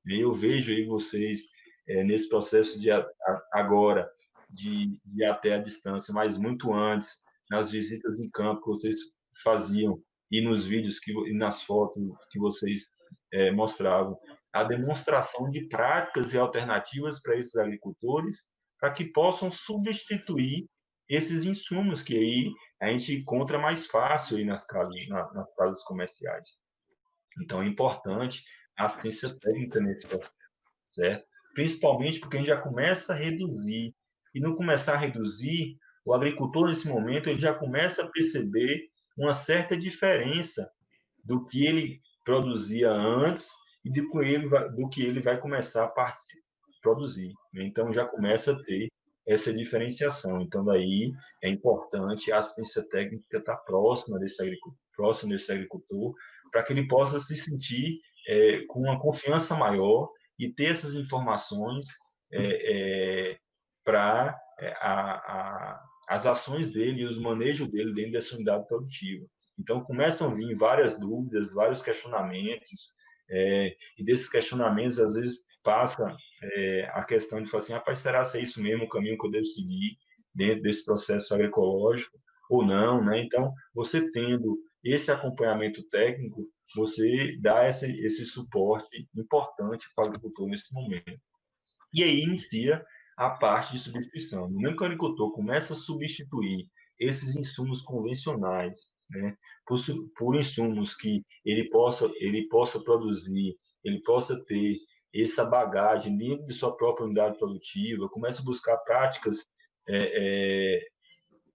E eu vejo aí vocês nesse processo de agora de ir até a distância, mas muito antes, nas visitas em campo que vocês faziam e nos vídeos e nas fotos que vocês mostravam, a demonstração de práticas e alternativas para esses agricultores, para que possam substituir esses insumos que aí a gente encontra mais fácil aí nas casas comerciais. Então, é importante a assistência técnica nesse processo, certo? Principalmente porque a gente já começa a reduzir. E no começar a reduzir, o agricultor, nesse momento, ele já começa a perceber uma certa diferença do que ele produzia antes e do que ele vai começar a produzir. Então, já começa a ter essa diferenciação. Então, daí é importante a assistência técnica estar próxima desse agricultor, para que ele possa se sentir com uma confiança maior e ter essas informações para as ações dele e os manejos dele dentro dessa unidade produtiva. Então, começam a vir várias dúvidas, vários questionamentos, e desses questionamentos, às vezes, passa a questão de falar assim, rapaz, será que é isso mesmo o caminho que eu devo seguir dentro desse processo agroecológico ou não, né? Então, você tendo esse acompanhamento técnico, você dá esse suporte importante para o agricultor nesse momento. E aí inicia a parte de substituição. No momento que o agricultor começa a substituir esses insumos convencionais, né, por insumos que ele possa produzir, ele possa ter essa bagagem dentro de sua própria unidade produtiva, começa a buscar práticas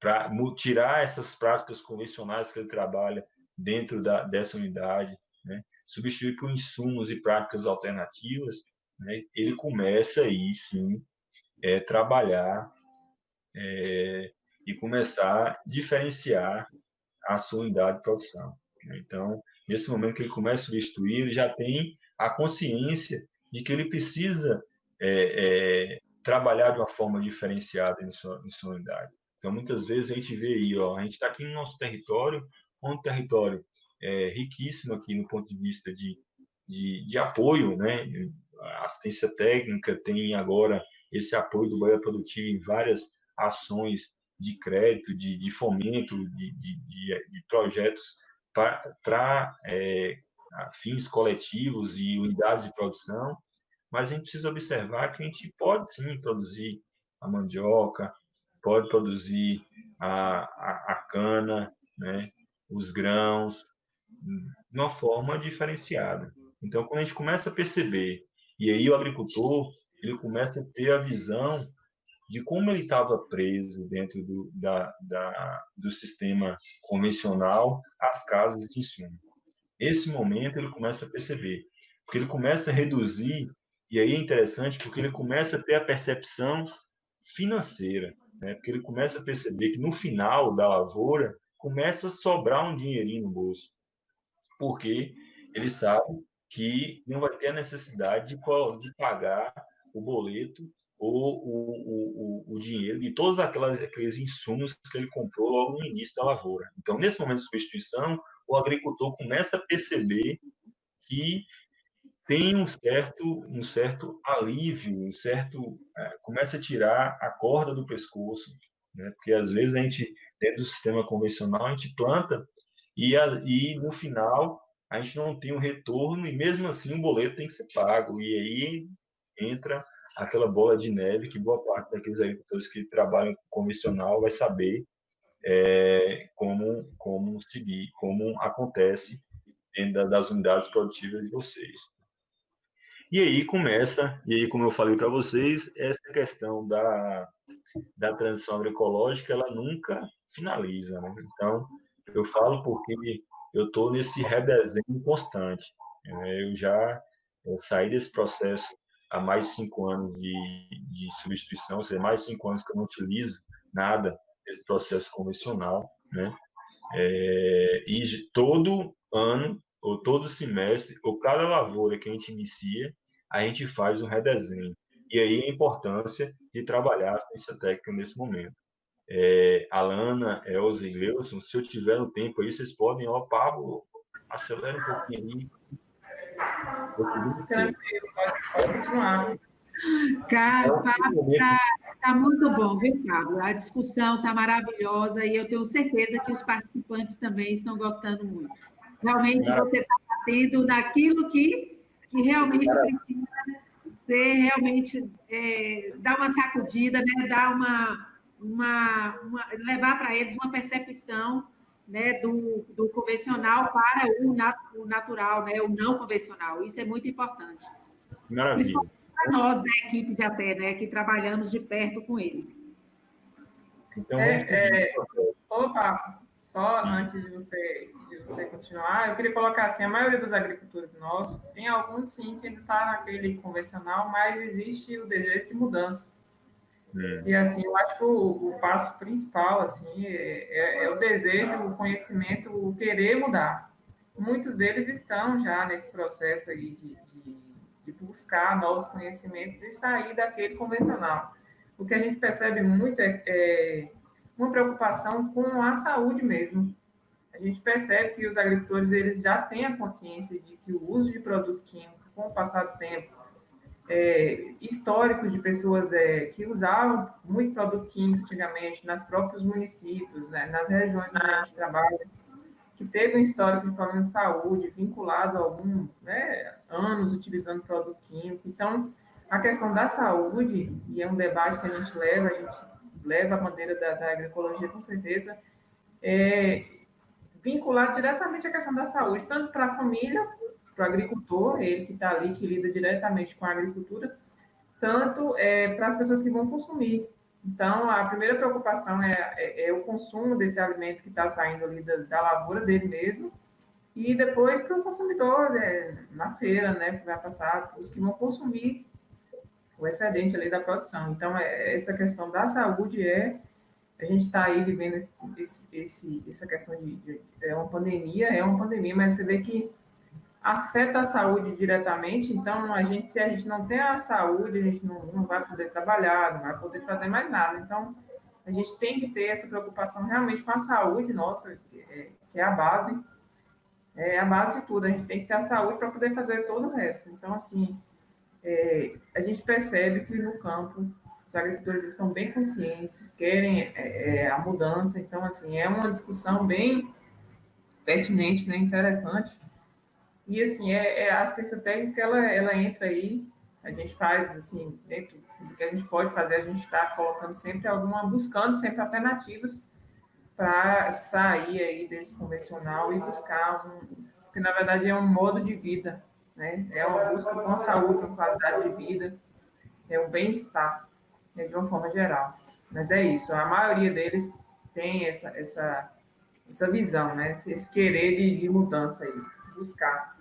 para tirar essas práticas convencionais que ele trabalha dentro dessa unidade, né, substituir por insumos e práticas alternativas, né, ele começa aí sim trabalhar e começar a diferenciar a sua unidade de produção. Então, nesse momento que ele começa a substituir, ele já tem a consciência de que ele precisa trabalhar de uma forma diferenciada em sua unidade. Então, muitas vezes a gente vê aí, a gente está aqui no nosso território, um território riquíssimo aqui no ponto de vista de apoio, né? A assistência técnica tem agora esse apoio do Bahia Produtivo em várias ações de crédito, de fomento, de projetos para fins coletivos e unidades de produção, mas a gente precisa observar que a gente pode sim produzir a mandioca, pode produzir a cana, né, os grãos, de uma forma diferenciada. Então, quando a gente começa a perceber, e aí o agricultor ele começa a ter a visão de como ele estava preso dentro do sistema convencional às casas de insumo. Nesse momento, ele começa a perceber, porque ele começa a reduzir, e aí é interessante, porque ele começa a ter a percepção financeira, né? Porque ele começa a perceber que no final da lavoura, começa a sobrar um dinheirinho no bolso, porque ele sabe que não vai ter a necessidade de pagar o boleto ou o dinheiro de todos aqueles insumos que ele comprou logo no início da lavoura. Então, nesse momento de substituição, o agricultor começa a perceber que tem um certo alívio, começa a tirar a corda do pescoço, né? Porque às vezes a gente, dentro do sistema convencional, a gente planta e no final a gente não tem um retorno e mesmo assim o boleto tem que ser pago. E aí entra aquela bola de neve que boa parte daqueles agricultores que trabalham com convencional vai saber como seguir, como acontece dentro das unidades produtivas de vocês. E aí como eu falei para vocês, essa questão da transição agroecológica, ela nunca finaliza, né? Então, eu falo porque eu estou nesse redesenho constante. Eu já saí desse processo há mais de 5 anos de substituição, ou seja, mais de 5 anos que eu não utilizo nada desse processo convencional, né? E todo ano, ou todo semestre, ou cada lavoura que a gente inicia, a gente faz um redesenho. E aí a importância de trabalhar a ciência técnica nesse momento. Alana, Elza e Gleuson, se eu tiver um tempo aí, vocês podem, Pablo, acelera um pouquinho aí. Tranquilo, pode continuar. Pablo, tá muito bom, viu, Pablo? A discussão está maravilhosa e eu tenho certeza que os participantes também estão gostando muito. Realmente você está batendo naquilo que realmente precisa ser, realmente dar uma sacudida, né? Dar levar para eles uma percepção, né, do convencional para o natural, né, o não convencional. Isso é muito importante. Maravilha. Para nós, da equipe de ATE, né, que trabalhamos de perto com eles. Então, Opa, só antes de você continuar, eu queria colocar assim, a maioria dos agricultores nossos, tem alguns sim que ainda está naquele convencional, mas existe o desejo de mudança. E assim, eu acho que o passo principal assim é o desejo, o conhecimento, o querer mudar. Muitos deles estão já nesse processo aí de buscar novos conhecimentos e sair daquele convencional. O que a gente percebe muito é uma preocupação com a saúde mesmo. A gente percebe que os agricultores eles já têm a consciência de que o uso de produto químico, com o passar do tempo, históricos de pessoas que usavam muito produto químico antigamente, nos próprios municípios, né, nas regiões onde a gente trabalha, que teve um histórico de problema de saúde vinculado a alguns anos utilizando produto químico. Então, a questão da saúde, e é um debate que a gente leva a bandeira da agroecologia com certeza, vinculado diretamente à questão da saúde, tanto para a família, para o agricultor, ele que está ali, que lida diretamente com a agricultura, tanto para as pessoas que vão consumir. Então, a primeira preocupação é o consumo desse alimento que está saindo ali da lavoura dele mesmo, e depois para o consumidor, na feira, né, que vai passar, os que vão consumir o excedente ali da produção. Então, essa questão da saúde a gente está aí vivendo essa questão é uma pandemia, mas você vê que afeta a saúde diretamente, então se a gente não tem a saúde, a gente não vai poder trabalhar, não vai poder fazer mais nada. Então, a gente tem que ter essa preocupação realmente com a saúde nossa, que é a base de tudo. A gente tem que ter a saúde para poder fazer todo o resto. Então, assim, a gente percebe que no campo os agricultores estão bem conscientes, querem a mudança. Então, assim, é uma discussão bem pertinente, né, interessante. E, assim, a assistência técnica, ela entra aí, a gente faz, assim, dentro do que a gente pode fazer, a gente está colocando sempre buscando sempre alternativas para sair aí desse convencional e buscar porque, na verdade, é um modo de vida, né? É uma busca com a saúde, com qualidade de vida, é o bem-estar, né, de uma forma geral. Mas é isso, a maioria deles tem essa visão, né? Esse querer de mudança aí, buscar.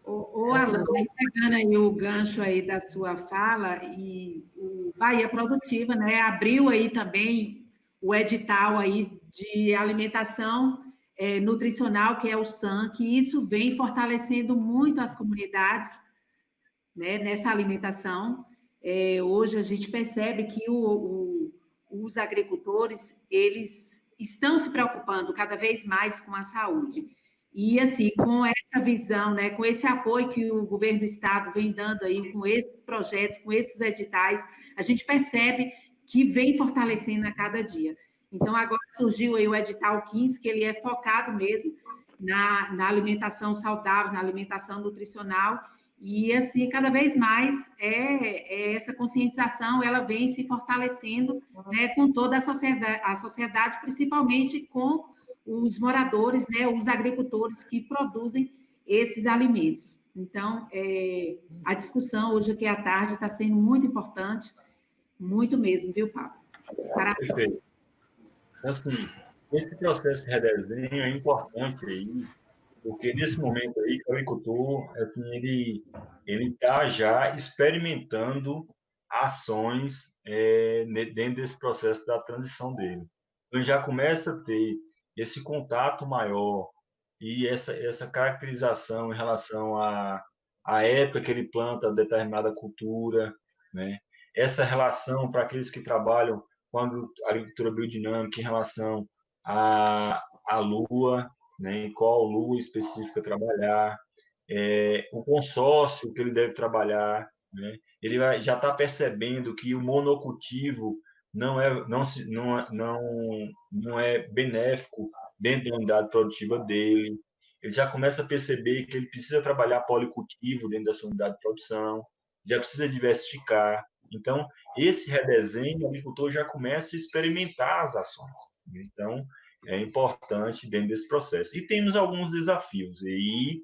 Alana, pegando aí o gancho aí da sua fala, e o Bahia Produtiva, né, abriu aí também o edital aí de alimentação nutricional, que é o SAM, que isso vem fortalecendo muito as comunidades, né, nessa alimentação. Hoje a gente percebe que os agricultores, eles estão se preocupando cada vez mais com a saúde. E, assim, com essa visão, né, com esse apoio que o governo do estado vem dando aí, com esses projetos, com esses editais, a gente percebe que vem fortalecendo a cada dia. Então, agora surgiu aí o edital 15, que ele é focado mesmo na alimentação saudável, na alimentação nutricional, e, assim, cada vez mais essa conscientização, ela vem se fortalecendo, né, com toda a sociedade, principalmente com os moradores, né, os agricultores que produzem esses alimentos. Então, a discussão hoje aqui à tarde está sendo muito importante, muito mesmo, viu, Pablo? Parabéns. Perfeito. Assim, esse processo de redesenho é importante aí, porque nesse momento aí, o agricultor, assim, ele está já experimentando ações dentro desse processo da transição dele. Então, ele já começa a ter esse contato maior e essa caracterização em relação à época que ele planta determinada cultura, né? Essa relação para aqueles que trabalham com a agricultura biodinâmica em relação à lua, né? Em qual lua específica trabalhar, o consórcio que ele deve trabalhar, né? Ele já está percebendo que o monocultivo não é benéfico dentro da unidade produtiva dele. Ele já começa a perceber que ele precisa trabalhar policultivo dentro da sua unidade de produção, já precisa diversificar. Então, esse redesenho, o agricultor já começa a experimentar as ações. Então, é importante dentro desse processo. E temos alguns desafios, e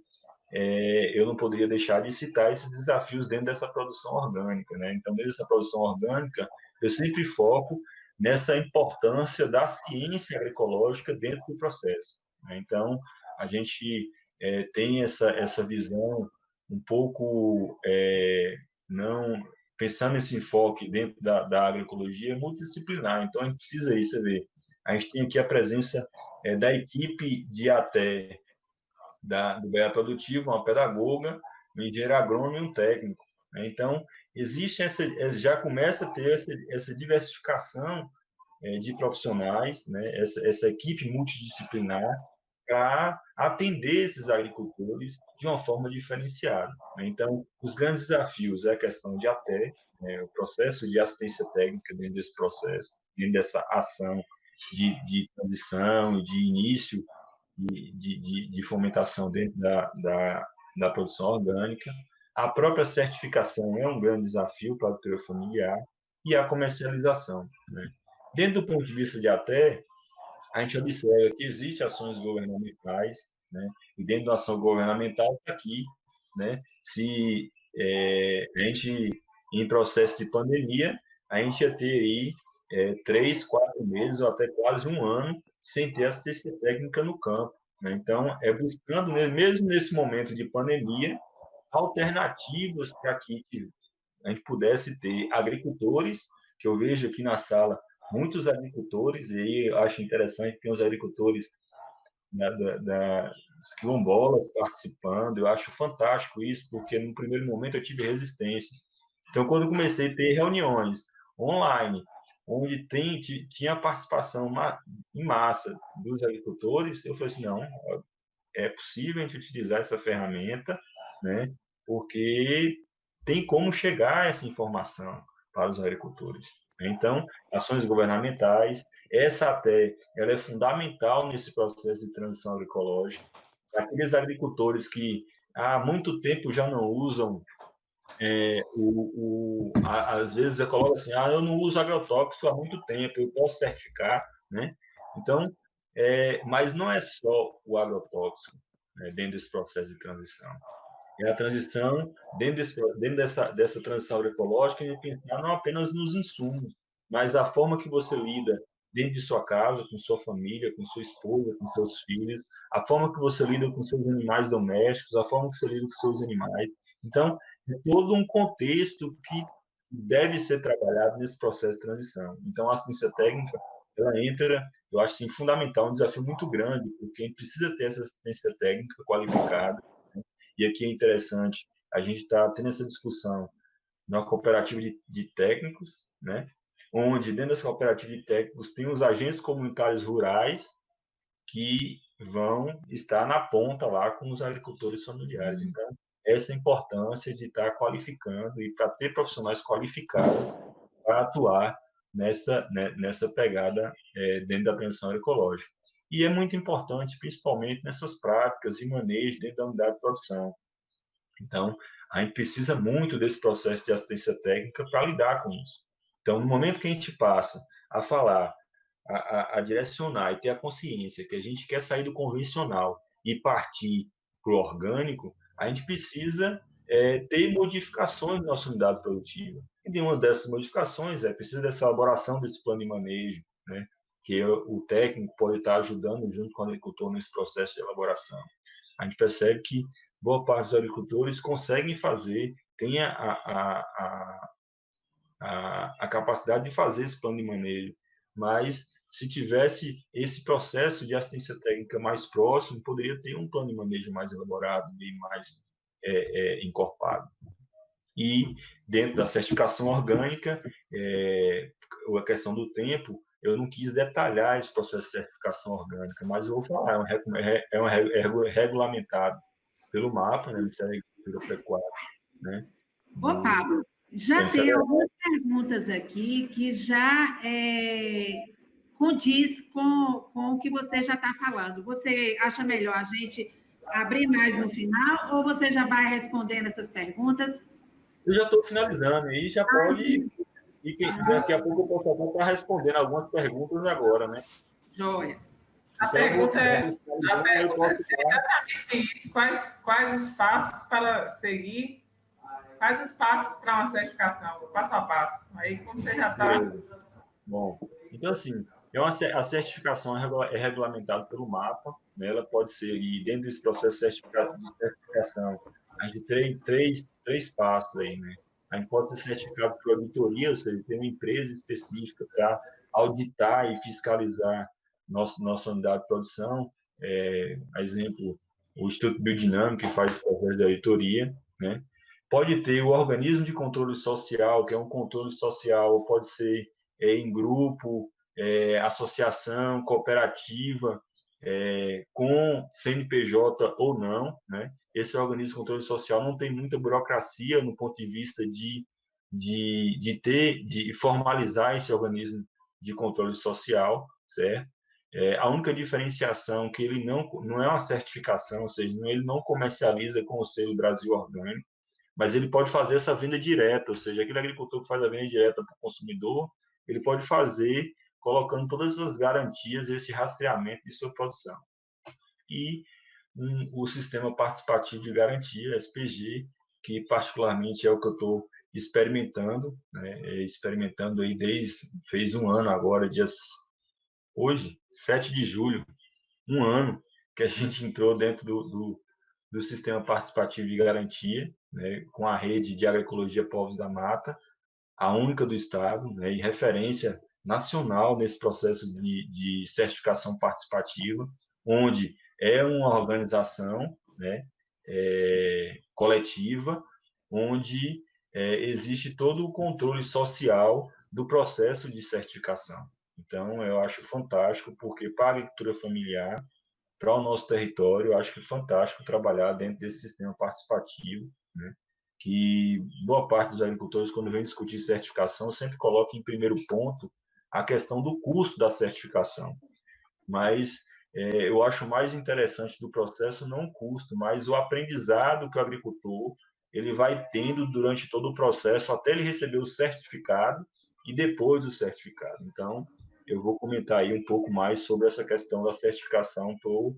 eu não poderia deixar de citar esses desafios dentro dessa produção orgânica, né? Então, dentro dessa produção orgânica, eu sempre foco nessa importância da ciência agroecológica dentro do processo, né? Então, a gente tem essa visão um pouco, não pensando nesse enfoque dentro da agroecologia multidisciplinar. Então, a gente precisa aí, você vê, a gente tem aqui a presença da equipe de ATE, do BA Produtivo, uma pedagoga, um engenheiro agrônomo e um técnico, né? Então, existe já começa a ter essa diversificação de profissionais, né? Essa equipe multidisciplinar para atender esses agricultores de uma forma diferenciada, né? Então, os grandes desafios é a questão de ATE, né? O processo de assistência técnica dentro desse processo, dentro dessa ação de transição e de início de fomentação dentro da produção orgânica. A própria certificação é um grande desafio para a agricultura familiar e a comercialização, né? Dentro do ponto de vista de ATE, a gente observa que existem ações governamentais, né? E dentro da ação governamental está aqui, né? Se a gente, em processo de pandemia, a gente ia ter aí 3, 4 meses ou até quase um ano sem ter assistência técnica no campo, né? Então, buscando, mesmo nesse momento de pandemia, alternativas para que a gente pudesse ter agricultores, que eu vejo aqui na sala muitos agricultores, e aí eu acho interessante que tem os agricultores dos quilombolas participando. Eu acho fantástico isso, porque no primeiro momento eu tive resistência. Então, quando eu comecei a ter reuniões online, onde tinha participação em massa dos agricultores, eu falei assim, não, é possível a gente utilizar essa ferramenta, né? Porque tem como chegar essa informação para os agricultores. Então, ações governamentais, essa até ela é fundamental nesse processo de transição agroecológica. Aqueles agricultores que há muito tempo já não usam, às vezes eu coloco assim, eu não uso agrotóxico há muito tempo, eu posso certificar, né? Então, mas não é só o agrotóxico, né, dentro desse processo de transição. É a transição, dentro dessa transição agroecológica, a gente pensar não apenas nos insumos, mas a forma que você lida dentro de sua casa, com sua família, com sua esposa, com seus filhos, a forma que você lida com seus animais domésticos, a forma que você lida com seus animais. Então, é todo um contexto que deve ser trabalhado nesse processo de transição. Então, a assistência técnica ela entra, eu acho assim, fundamental, um desafio muito grande, porque a gente precisa ter essa assistência técnica qualificada, né? E aqui é interessante, a gente está tendo essa discussão na cooperativa de técnicos, né? Onde dentro dessa cooperativa de técnicos tem os agentes comunitários rurais que vão estar na ponta lá com os agricultores familiares. Então, essa é a importância de estar qualificando e para ter profissionais qualificados para atuar nessa pegada dentro da transição agroecológica. E é muito importante, principalmente nessas práticas e manejo dentro da unidade de produção. Então, a gente precisa muito desse processo de assistência técnica para lidar com isso. Então, no momento que a gente passa a falar, a direcionar e ter a consciência que a gente quer sair do convencional e partir para o orgânico, a gente precisa ter modificações na nossa unidade produtiva. E de uma dessas modificações precisa dessa elaboração desse plano de manejo, né? Que o técnico pode estar ajudando junto com o agricultor nesse processo de elaboração. A gente percebe que boa parte dos agricultores conseguem fazer, tem a capacidade de fazer esse plano de manejo, mas se tivesse esse processo de assistência técnica mais próximo, poderia ter um plano de manejo mais elaborado e mais encorpado. E dentro da certificação orgânica, a questão do tempo, eu não quis detalhar esse processo de certificação orgânica, mas eu vou falar, é regulamentado pelo MAPA, né, Ministério da Agricultura e Pecuária, né? Ô, Pablo, já tem algumas perguntas aqui que já condiz com o que você já está falando. Você acha melhor a gente abrir mais no final ou você já vai respondendo essas perguntas? Eu já estou finalizando aí, já pode... E daqui a pouco eu posso estar respondendo algumas perguntas agora, né? Joia. A pergunta é exatamente isso. Quais os passos para seguir? Quais os passos para uma certificação? Passo a passo. Aí, como você já está... Bom, então, assim, a certificação é regulamentada pelo MAPA, né? Ela pode ser, e dentro desse processo de certificação, a gente tem três passos aí, né? A gente pode ser certificado por auditoria, ou seja, tem uma empresa específica para auditar e fiscalizar nossa unidade de produção. Exemplo, o Instituto Biodinâmico, que faz esse processo de auditoria, né? Pode ter o organismo de controle social, que é um controle social, pode ser em grupo, associação, cooperativa, com CNPJ ou não, né? Esse organismo de controle social não tem muita burocracia no ponto de vista de formalizar esse organismo de controle social, certo? A única diferenciação é que ele não é uma certificação, ou seja, ele não comercializa com o selo Brasil Orgânico, mas ele pode fazer essa venda direta, ou seja, aquele agricultor que faz a venda direta para o consumidor, ele pode fazer colocando todas as garantias e esse rastreamento de sua produção. E o Sistema Participativo de Garantia, SPG, que particularmente é o que eu estou experimentando, né? Experimentando aí fez um ano agora, hoje, 7 de julho, um ano que a gente entrou dentro do Sistema Participativo de Garantia, né, com a rede de agroecologia Povos da Mata, a única do Estado, né, e referência nacional nesse processo de certificação participativa, onde é uma organização, né, coletiva, onde existe todo o controle social do processo de certificação. Então, eu acho fantástico, porque para a agricultura familiar, para o nosso território, eu acho que é fantástico trabalhar dentro desse sistema participativo, né? Que boa parte dos agricultores, quando vem discutir certificação, sempre coloca em primeiro ponto a questão do custo da certificação. Mas eu acho mais interessante do processo não o custo, mas o aprendizado que o agricultor ele vai tendo durante todo o processo até ele receber o certificado e depois do certificado. Então, eu vou comentar aí um pouco mais sobre essa questão da certificação por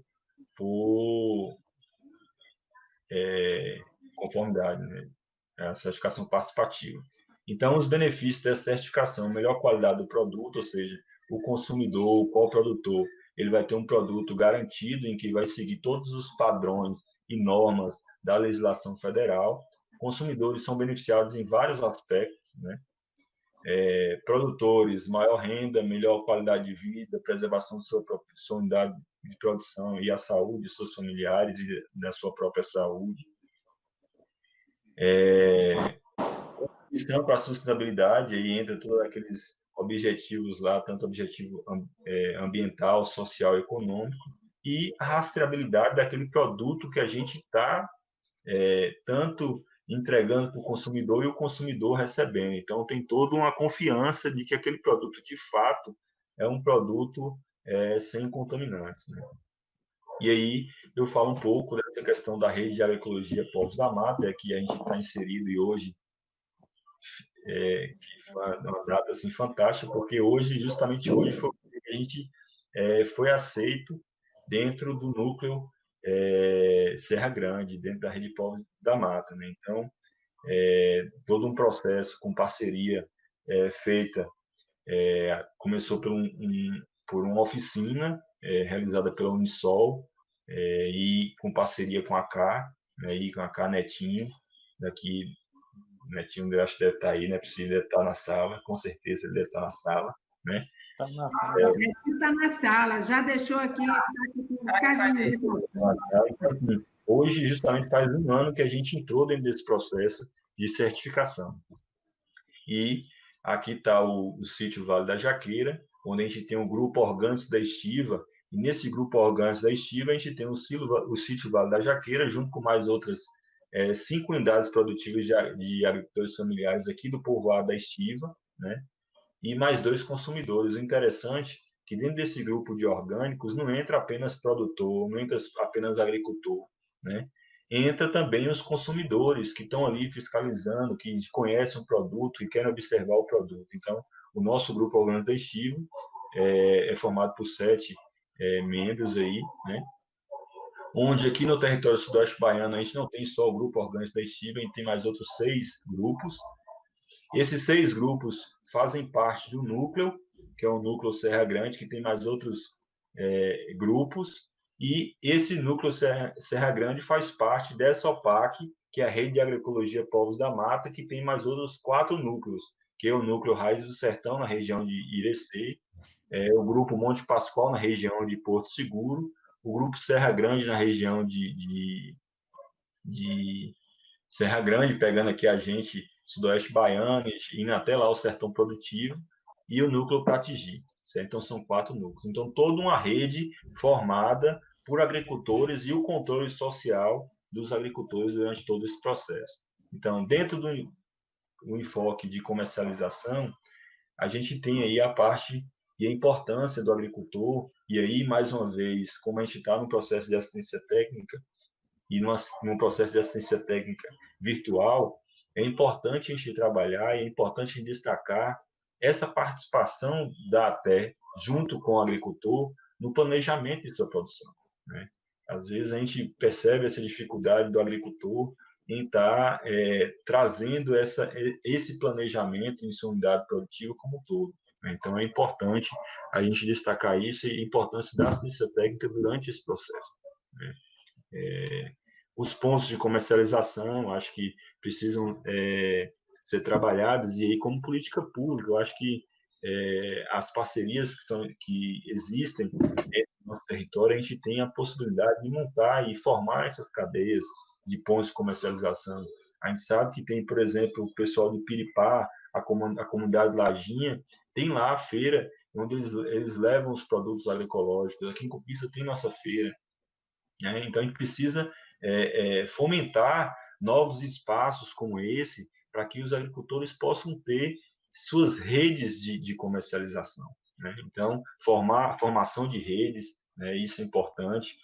conformidade, né? A certificação participativa. Então, os benefícios dessa certificação, melhor qualidade do produto, ou seja, o consumidor, o coprodutor, ele vai ter um produto garantido em que vai seguir todos os padrões e normas da legislação federal. Consumidores são beneficiados em vários aspectos, né? produtores, maior renda, melhor qualidade de vida, preservação de sua unidade de produção e a saúde de seus familiares e da sua própria saúde. Contribuição para a sustentabilidade, aí entra todos aqueles objetivos lá, tanto objetivo ambiental, social e econômico, e a rastreabilidade daquele produto que a gente está tanto entregando para o consumidor e o consumidor recebendo. Então, tem toda uma confiança de que aquele produto, de fato, é um produto sem contaminantes, né? E aí, eu falo um pouco dessa questão da rede de agroecologia Povos da Mata, que a gente está inserido e hoje, que foi uma data assim, fantástica, porque hoje, justamente hoje, foi que a gente foi aceito dentro do núcleo Serra Grande, dentro da rede Povos da Mata, né? Então, todo um processo com parceria feita, começou por uma oficina realizada pela Unisol e com parceria com a K, né, e com a K Netinho, daqui, Netinho eu acho que deve estar aí, não é possível, deve estar na sala, com certeza ele deve estar na sala, né? Está na sala. Está na sala, já deixou aqui, hoje, justamente faz um ano que a gente entrou dentro desse processo de certificação. E aqui está o sítio Vale da Jaqueira, onde a gente tem o grupo Orgânicos da Estiva, e nesse grupo Orgânicos da Estiva a gente tem o sítio Vale da Jaqueira, junto com mais outras 5 unidades produtivas de agricultores familiares aqui do povoado da Estiva, né? E mais 2 consumidores. O interessante é que dentro desse grupo de orgânicos não entra apenas produtor, não entra apenas agricultor, né? Entra também os consumidores que estão ali fiscalizando, que conhecem o produto e querem observar o produto. Então, o nosso grupo Orgânicos da Estiva é formado por 7 membros aí, né? Onde aqui no território sudoeste baiano a gente não tem só o grupo Orgânicos da Estiva, a gente tem mais outros 6 grupos. Esses 6 grupos fazem parte do núcleo, que é o núcleo Serra Grande, que tem mais outros grupos, e esse núcleo Serra Grande faz parte dessa OPAC, que é a Rede de Agroecologia Povos da Mata, que tem mais outros 4 núcleos, que é o núcleo Raízes do Sertão, na região de Irecê, o grupo Monte Pascoal, na região de Porto Seguro, o grupo Serra Grande, na região de Serra Grande, pegando aqui a gente, sudoeste baiano, indo até lá o Sertão Produtivo, e o núcleo Pratigi. Certo? Então, são 4 núcleos. Então, toda uma rede formada por agricultores e o controle social dos agricultores durante todo esse processo. Então, dentro do enfoque de comercialização, a gente tem aí a parte e a importância do agricultor, e aí, mais uma vez, como a gente está no processo de assistência técnica, e num processo de assistência técnica virtual, é importante a gente trabalhar, é importante a gente destacar essa participação da ATE, junto com o agricultor, no planejamento de sua produção, né? Às vezes a gente percebe essa dificuldade do agricultor em estar trazendo esse planejamento em sua unidade produtiva como um todo. Então, é importante a gente destacar isso e a importância da assistência técnica durante esse processo, né? Os pontos de comercialização, acho que precisam ser trabalhados, e aí, como política pública, eu acho que as parcerias que existem no nosso território, a gente tem a possibilidade de montar e formar essas cadeias de pontos de comercialização. A gente sabe que tem, por exemplo, o pessoal de Piripá, a comunidade Lajinha, tem lá a feira onde eles levam os produtos agroecológicos. Aqui em Conquista tem nossa feira, né? Então, a gente precisa fomentar novos espaços como esse, para que os agricultores possam ter suas redes de comercialização, né? Então, formação de redes, né? Isso é importante.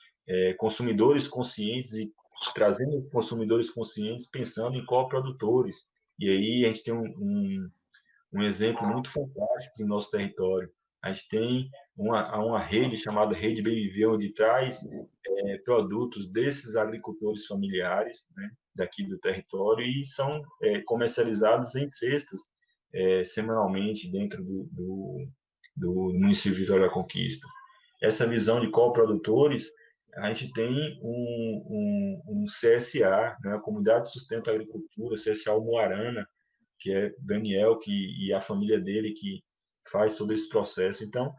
Consumidores conscientes e trazendo consumidores conscientes pensando em coprodutores. E aí a gente tem um exemplo muito fantástico no nosso território. A gente tem uma rede chamada Rede BMV, onde traz produtos desses agricultores familiares, né, daqui do território, e são comercializados em cestas semanalmente dentro do município de Vitória da Conquista. Essa visão de coprodutores, a gente tem um CSA, né, a Comunidade de Sustento à Agricultura, CSA Umuarana, que é Daniel e a família dele que faz todo esse processo. Então,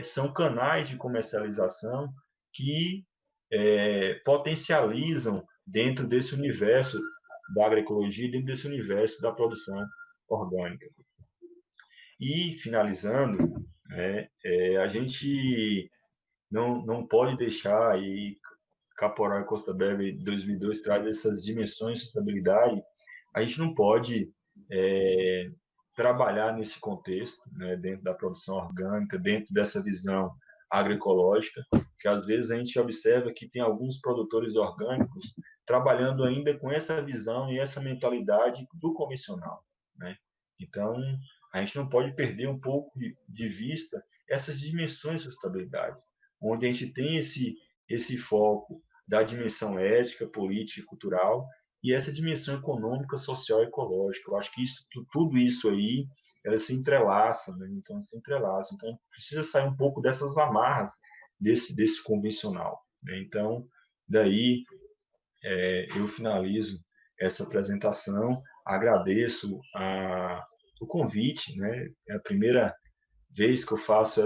são canais de comercialização que potencializam dentro desse universo da agroecologia, dentro desse universo da produção orgânica. E, finalizando, a gente não pode deixar, e Caporal e Costa Bebe 2002 traz essas dimensões de sustentabilidade, a gente não pode trabalhar nesse contexto, né, dentro da produção orgânica, dentro dessa visão agroecológica, que às vezes a gente observa que tem alguns produtores orgânicos trabalhando ainda com essa visão e essa mentalidade do convencional, né? Então, a gente não pode perder um pouco de vista essas dimensões de sustentabilidade, onde a gente tem esse foco da dimensão ética, política e cultural, e essa dimensão econômica, social e ecológica. Eu acho que tudo isso aí, ela se entrelaça, né? Então, se entrelaça. Então, precisa sair um pouco dessas amarras desse convencional, né? Então, daí, eu finalizo essa apresentação, agradeço o convite, né? É a primeira vez que eu faço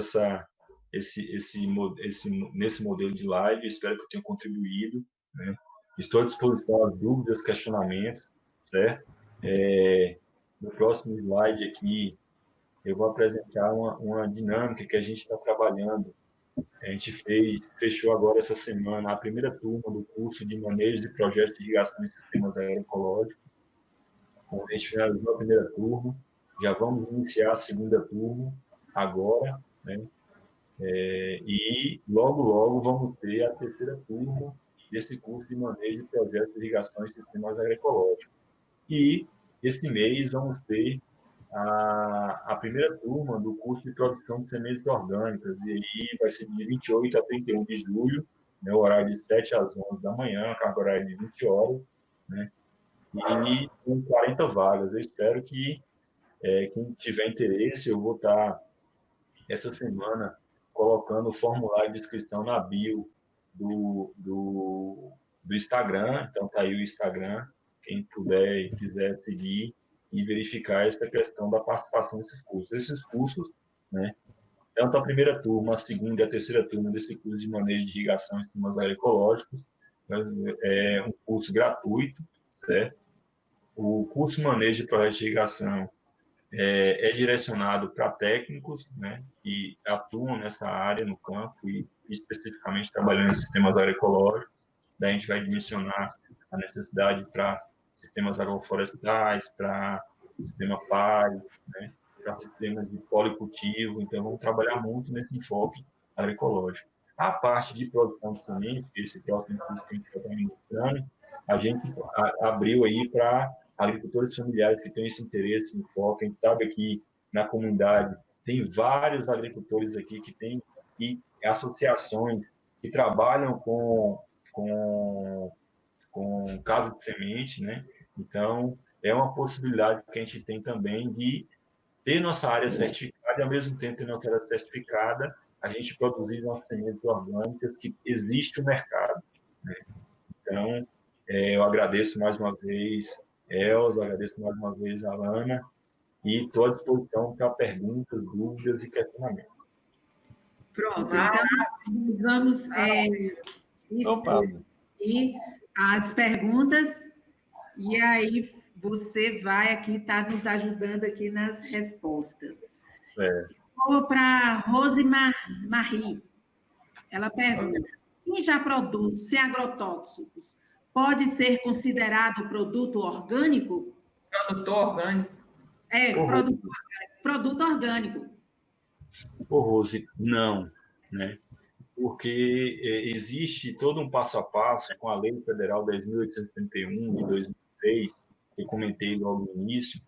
nesse modelo de live, espero que eu tenha contribuído, né? Estou à disposição às dúvidas, questionamentos, certo? No próximo slide aqui, eu vou apresentar uma dinâmica que a gente está trabalhando. A gente fechou agora essa semana a primeira turma do curso de manejo de projetos de irrigação e sistemas agroecológicos. Então, a gente finalizou a primeira turma, já vamos iniciar a segunda turma agora, né? E logo vamos ter a terceira turma desse curso de manejo de projetos de irrigação e sistemas agroecológicos. E esse mês vamos ter a primeira turma do curso de produção de sementes orgânicas, e aí vai ser de 28 a 31 de julho, né, o horário de 7 às 11 da manhã, a carga horária de 20 horas, né, e com 40 vagas. Eu espero que quem tiver interesse, eu vou estar essa semana colocando o formulário de inscrição na bio do Instagram. Então, tá aí o Instagram, quem puder e quiser seguir e verificar essa questão da participação nesses cursos. Esses cursos, né, tanto a primeira turma, a segunda e a terceira turma desse curso de manejo de irrigação e sistemas agroecológicos, é um curso gratuito, certo? O curso manejo de projetos de irrigação é direcionado para técnicos, né, que atuam nessa área no campo e especificamente trabalhando em sistemas agroecológicos. Daí a gente vai dimensionar a necessidade para sistemas agroflorestais, para sistema PAI, né, para sistemas de policultivo. Então, vamos trabalhar muito nesse enfoque agroecológico. A parte de produção de semente, esse próximo curso que a gente está ministrando, a gente abriu aí para agricultores familiares que têm esse interesse no foco. A gente sabe que na comunidade tem vários agricultores aqui que têm associações que trabalham com casa de semente, né? Então, é uma possibilidade que a gente tem também de ter nossa área certificada e, ao mesmo tempo, ter nossa área certificada, a gente produzir nossas sementes orgânicas, que existe o mercado, né? Então, eu agradeço mais uma vez Elza, agradeço mais uma vez a Ana, e estou à disposição para perguntas, dúvidas e questionamentos. Pronto, então nós vamos expor as perguntas, e aí você vai aqui estar nos ajudando aqui nas respostas. Vou para Rose Marie. Ela pergunta: quem já produz sem agrotóxicos pode ser considerado produto orgânico? Produtor orgânico. Produto orgânico. Rose, não, né? Porque existe todo um passo a passo com a Lei Federal 10.871 de 2003, que eu comentei logo no início,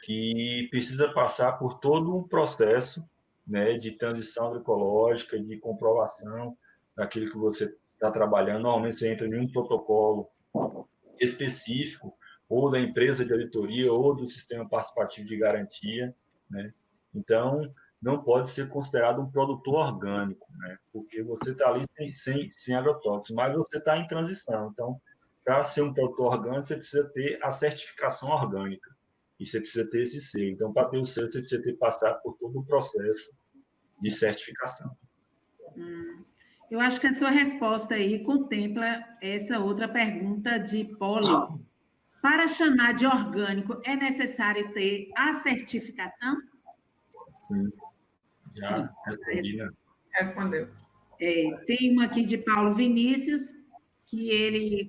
que precisa passar por todo um processo, né, de transição agroecológica, de comprovação daquilo que você está trabalhando. Normalmente você entra em um protocolo específico, ou da empresa de auditoria, ou do sistema participativo de garantia, né? Então, não pode ser considerado um produtor orgânico, né? Porque você está ali sem agrotóxicos, mas você está em transição. Então, para ser um produtor orgânico, você precisa ter a certificação orgânica. e você precisa ter esse selo. Então, para ter o selo, você precisa ter passado por todo o processo de certificação. Eu acho que a sua resposta aí contempla essa outra pergunta de Poli. Para chamar de orgânico, é necessário ter a certificação? Sim, já respondi, né? Respondeu. Tem uma aqui de Paulo Vinícius,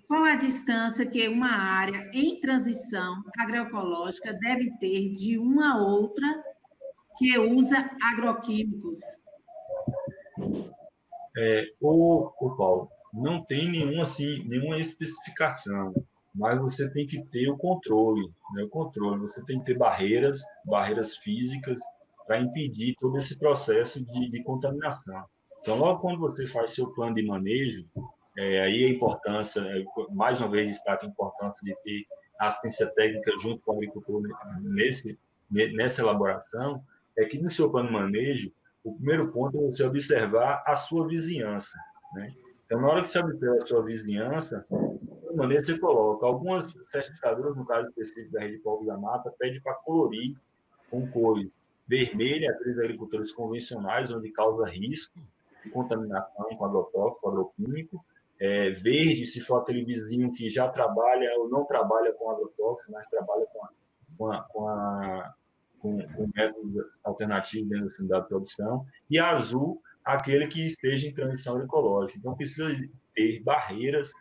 qual a distância que uma área em transição agroecológica deve ter de uma a outra que usa agroquímicos? Paulo, não tem nenhuma especificação, mas você tem que ter o controle, né? O controle, você tem que ter barreiras físicas para impedir todo esse processo de contaminação. Então, logo quando você faz seu plano de manejo, aí a importância, mais uma vez destaca a importância de ter assistência técnica junto com o agricultor nessa elaboração, é que no seu plano de manejo, o primeiro ponto é você observar a sua vizinhança, né? Então, na hora que você observa a sua vizinhança, de maneira você coloca algumas certificadoras, no caso específico da Rede Povos da Mata, pede para colorir com cores vermelha, aqueles agricultores convencionais, onde causa risco de contaminação com agrotóxico, agroquímico, verde, se for aquele vizinho que já trabalha ou não trabalha com agrotóxico, mas trabalha com métodos alternativos dentro da unidade de produção, e azul, aquele que esteja em transição agroecológica. Então, precisa ter barreiras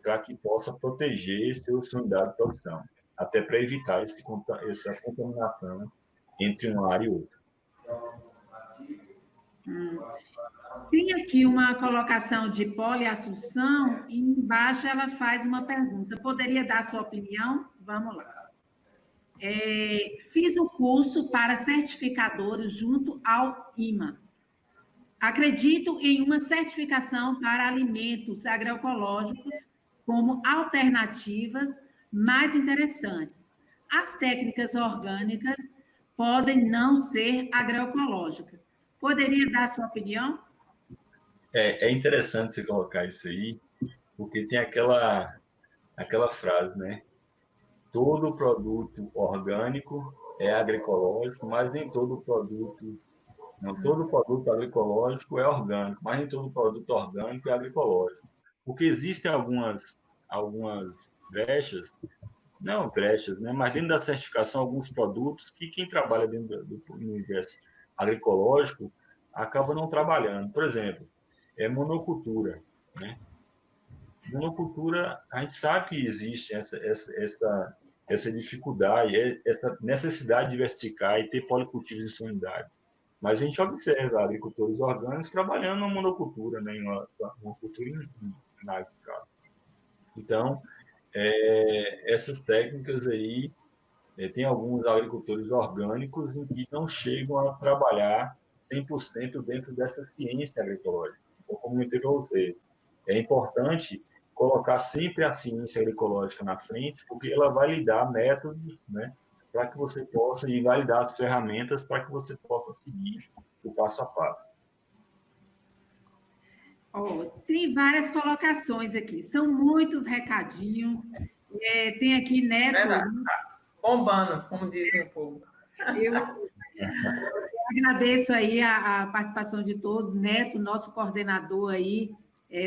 para que possa proteger sua unidade de produção, até para evitar essa contaminação entre uma área e outra. Tem aqui uma colocação de Poli Assunção e embaixo ela faz uma pergunta. Poderia dar sua opinião? Vamos lá. Fiz o curso para certificadores junto ao IMA. Acredito em uma certificação para alimentos agroecológicos como alternativas mais interessantes. As técnicas orgânicas podem não ser agroecológicas. Poderia dar sua opinião? É interessante você colocar isso aí, porque tem aquela frase, né? Todo produto orgânico é agroecológico, mas nem todo produto... Não, todo produto agroecológico é orgânico, mas nem todo produto orgânico é agroecológico. Porque existem algumas brechas, não brechas, né? Mas dentro da certificação, alguns produtos que quem trabalha dentro do universo agroecológico acaba não trabalhando. Por exemplo, monocultura, né? Monocultura, a gente sabe que existe essa dificuldade, essa necessidade de diversificar e ter policultivos em sua unidade. Mas a gente observa agricultores orgânicos trabalhando na monocultura, né, em uma cultura em larga escala. Então, essas técnicas aí, tem alguns agricultores orgânicos que não chegam a trabalhar 100% dentro dessa ciência agroecológica. Então, como eu comentei para vocês, é importante colocar sempre a ciência agroecológica na frente, porque ela vai lhe dar métodos, né, para que você possa, e vai lhe dar as ferramentas para que você possa seguir o passo a passo. Tem várias colocações aqui, são muitos recadinhos. Tem aqui Neto. Bombando, como dizem o povo. Eu agradeço aí a participação de todos. Neto, nosso coordenador aí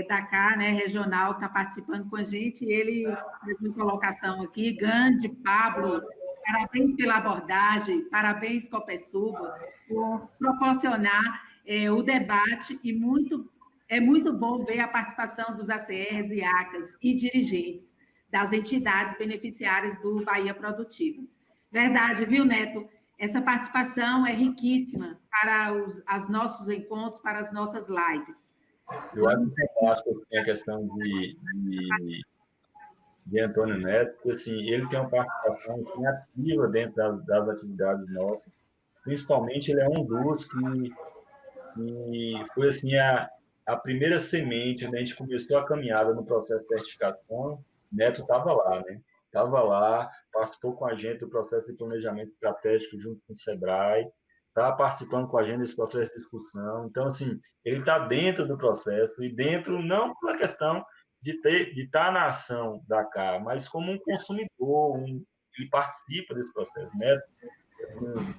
da CA, né, regional, está participando com a gente. Ele fez uma colocação aqui, grande, Pablo, parabéns pela abordagem, parabéns, Copesuba, por proporcionar o debate e é muito bom ver a participação dos ACRs e ACAs e dirigentes das entidades beneficiárias do Bahia Produtiva. Verdade, viu, Neto? Essa participação é riquíssima para os nossos encontros, para as nossas lives. Eu acho fantástico a questão de Antônio Neto, porque assim, ele tem uma participação assim, ativa dentro das atividades nossas. Principalmente, ele é um dos que foi assim, a primeira semente, onde a gente começou a caminhada no processo de certificação. Neto estava lá, né? Estava lá, participou com a gente do processo de planejamento estratégico junto com o SEBRAE, está participando com a gente desse processo de discussão. Então, assim, ele está dentro do processo, e dentro, não pela questão de estar na ação da CA, mas como um consumidor, ele participa desse processo, né? Um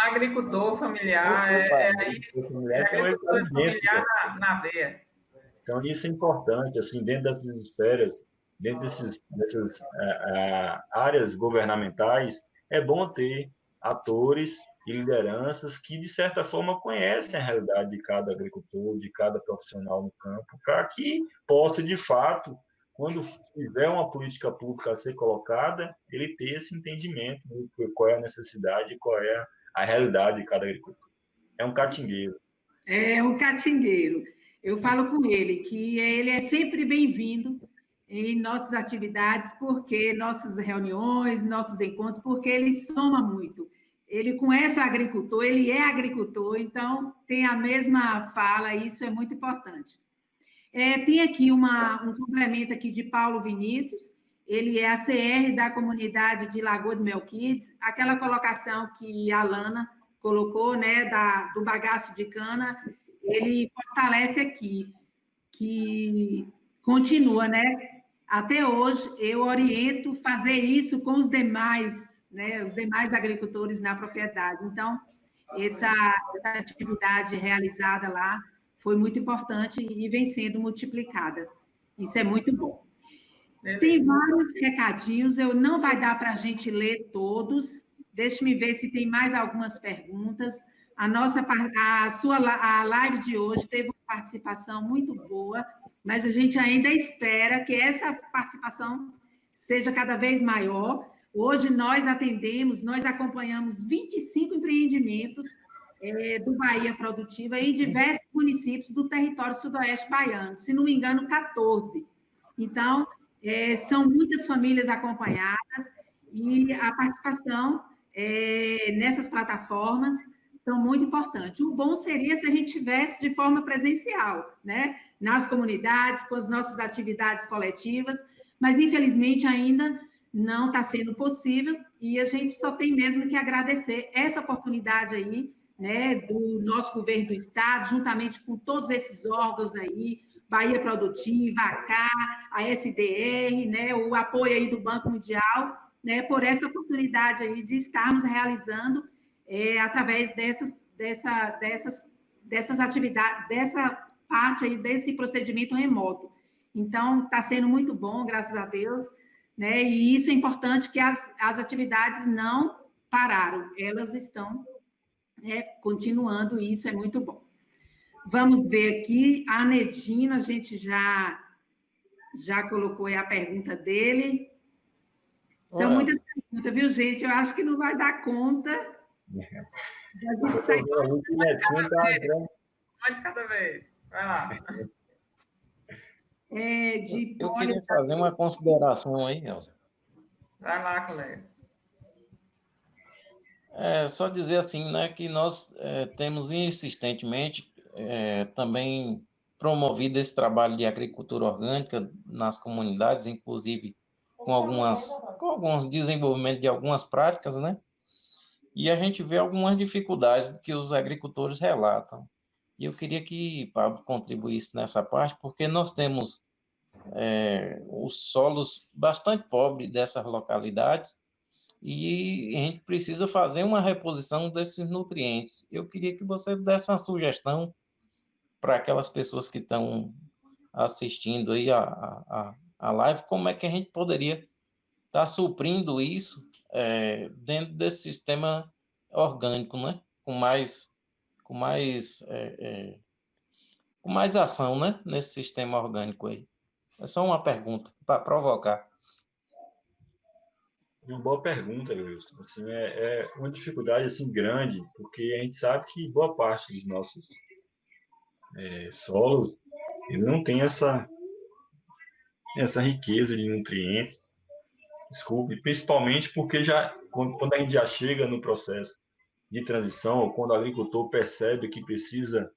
agricultor familiar, agricultor familiar na veia. Então, isso é importante, assim, dentro dessas esferas, dentro dessas áreas governamentais, é bom ter atores e lideranças que, de certa forma, conhecem a realidade de cada agricultor, de cada profissional no campo, para que possa, de fato, quando tiver uma política pública a ser colocada, ele ter esse entendimento de qual é a necessidade, qual é a realidade de cada agricultor. É um catingueiro. É um catingueiro. Eu falo com ele que ele é sempre bem-vindo em nossas atividades, porque nossas reuniões, nossos encontros, porque ele soma muito. Ele conhece o agricultor, ele é agricultor, então tem a mesma fala, e isso é muito importante. Tem aqui um complemento aqui de Paulo Vinícius, ele é ACR da comunidade de Lagoa de Melquides, aquela colocação que a Lana colocou, né, do bagaço de cana, ele fortalece aqui, que continua, né? Até hoje, eu oriento fazer isso com os demais, né, os demais agricultores na propriedade. Então, essa atividade realizada lá foi muito importante e vem sendo multiplicada. Isso é muito bom. Tem vários recadinhos, eu não vai dar para a gente ler todos. Deixe-me ver se tem mais algumas perguntas. A live de hoje teve uma participação muito boa, mas a gente ainda espera que essa participação seja cada vez maior. Hoje nós acompanhamos 25 empreendimentos do Bahia Produtiva em diversos municípios do território sudoeste baiano, se não me engano, 14. Então, são muitas famílias acompanhadas e a participação nessas plataformas são muito importantes. O bom seria se a gente tivesse de forma presencial, né? Nas comunidades, com as nossas atividades coletivas, mas infelizmente ainda não está sendo possível e a gente só tem mesmo que agradecer essa oportunidade aí, né, do nosso governo do estado, juntamente com todos esses órgãos aí, Bahia Produtiva, a CA, a SDR, né, o apoio aí do Banco Mundial, né, por essa oportunidade aí de estarmos realizando através dessas atividades, dessa parte aí desse procedimento remoto. Então, está sendo muito bom, graças a Deus, né, e isso é importante que as atividades não pararam, elas estão continuando, e isso é muito bom. Vamos ver aqui, a Nedina, a gente já colocou aí a pergunta dele. São muitas perguntas, viu, gente? Eu acho que não vai dar conta. Uma de cada vez. Vai lá. Eu queria fazer uma consideração aí, Elza. Vai lá, colega. Só dizer assim, né, que nós temos insistentemente também promovido esse trabalho de agricultura orgânica nas comunidades, inclusive com alguns desenvolvimento de algumas práticas, né? E a gente vê algumas dificuldades que os agricultores relatam. E eu queria que Pablo contribuísse nessa parte, porque nós temos os solos bastante pobres dessas localidades e a gente precisa fazer uma reposição desses nutrientes. Eu queria que você desse uma sugestão para aquelas pessoas que estão assistindo aí a live, como é que a gente poderia estar suprindo isso dentro desse sistema orgânico, né? Com mais ação, né? Nesse sistema orgânico aí. É só uma pergunta para provocar. Uma boa pergunta, Wilson. Assim, é uma dificuldade assim grande, porque a gente sabe que boa parte dos nossos solos ele não tem essa riqueza de nutrientes. Desculpe, principalmente porque quando a gente já chega no processo de transição, ou quando o agricultor percebe que precisa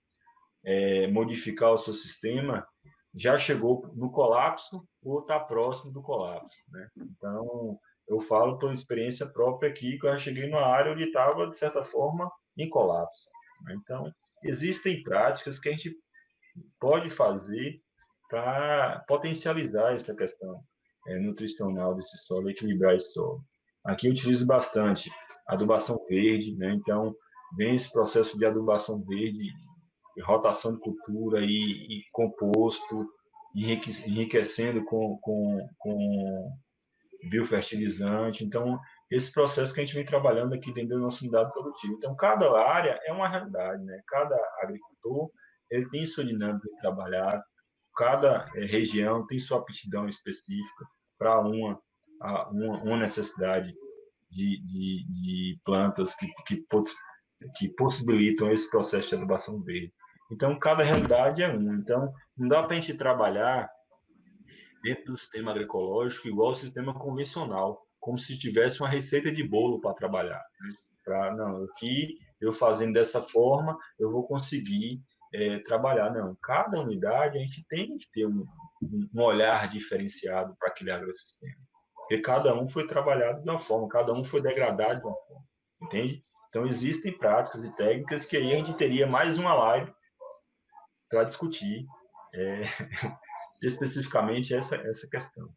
modificar o seu sistema, já chegou no colapso ou está próximo do colapso, né? Então, eu falo por experiência própria aqui, que eu já cheguei numa área onde estava, de certa forma, em colapso, né? Então, existem práticas que a gente pode fazer para potencializar essa questão. nutricional desse solo, equilibrar esse solo. Aqui eu utilizo bastante adubação verde, né? Então, vem esse processo de adubação verde, rotação de cultura e composto, enriquecendo com biofertilizante. Então, esse processo que a gente vem trabalhando aqui dentro da nossa unidade produtiva. Então, cada área é uma realidade, né? Cada agricultor ele tem sua dinâmica de trabalhar, cada região tem sua aptidão específica para uma necessidade de plantas que possibilitam esse processo de adubação verde. Então, cada realidade é uma. Então, não dá para a gente trabalhar dentro do sistema agroecológico igual ao sistema convencional, como se tivesse uma receita de bolo para trabalhar. Não, aqui eu fazendo dessa forma, eu vou conseguir trabalhar. Não, cada unidade a gente tem que ter um olhar diferenciado para aquele agrossistema. Porque cada um foi trabalhado de uma forma, cada um foi degradado de uma forma, entende? Então, existem práticas e técnicas que aí a gente teria mais uma live para discutir especificamente essa questão.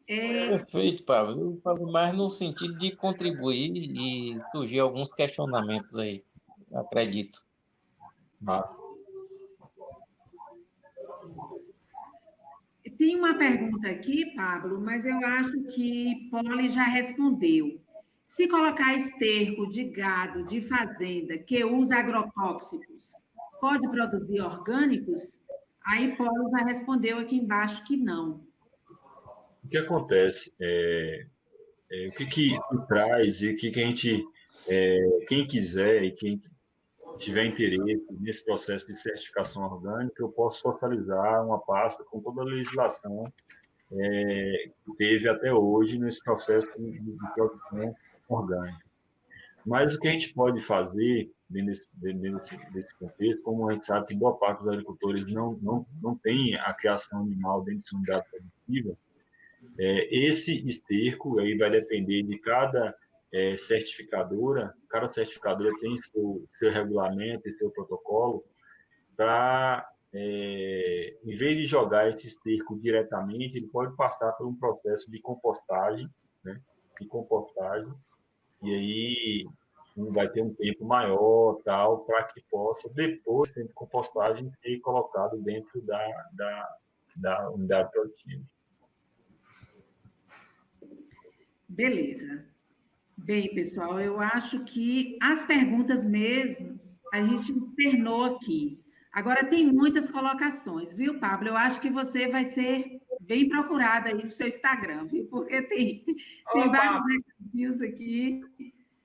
Perfeito, Pablo. Mais no sentido de contribuir e surgir alguns questionamentos aí, acredito. Tem uma pergunta aqui, Pablo, mas eu acho que Poli já respondeu. Se colocar esterco de gado de fazenda que usa agrotóxicos, pode produzir orgânicos? Aí Poli já respondeu aqui embaixo que não. O que acontece? O que traz e o que a gente, quem quiser e quem tiver interesse nesse processo de certificação orgânica, eu posso socializar uma pasta com toda a legislação que teve até hoje nesse processo de produção orgânica. Mas o que a gente pode fazer desse contexto, como a gente sabe que boa parte dos agricultores não tem a criação animal dentro de unidade produtiva, esse esterco aí vai depender de cada certificadora. Cada certificadora tem seu regulamento e seu protocolo para, em vez de jogar esse esterco diretamente, ele pode passar por um processo de compostagem, né? E aí vai ter um tempo maior, tal, para que possa, depois de compostagem, ser colocado dentro da unidade produtiva. Beleza. Bem, pessoal, eu acho que as perguntas mesmas a gente externou aqui. Agora tem muitas colocações, viu, Pablo? Eu acho que você vai ser bem procurada aí no seu Instagram, viu? Porque tem vários recadinhos aqui.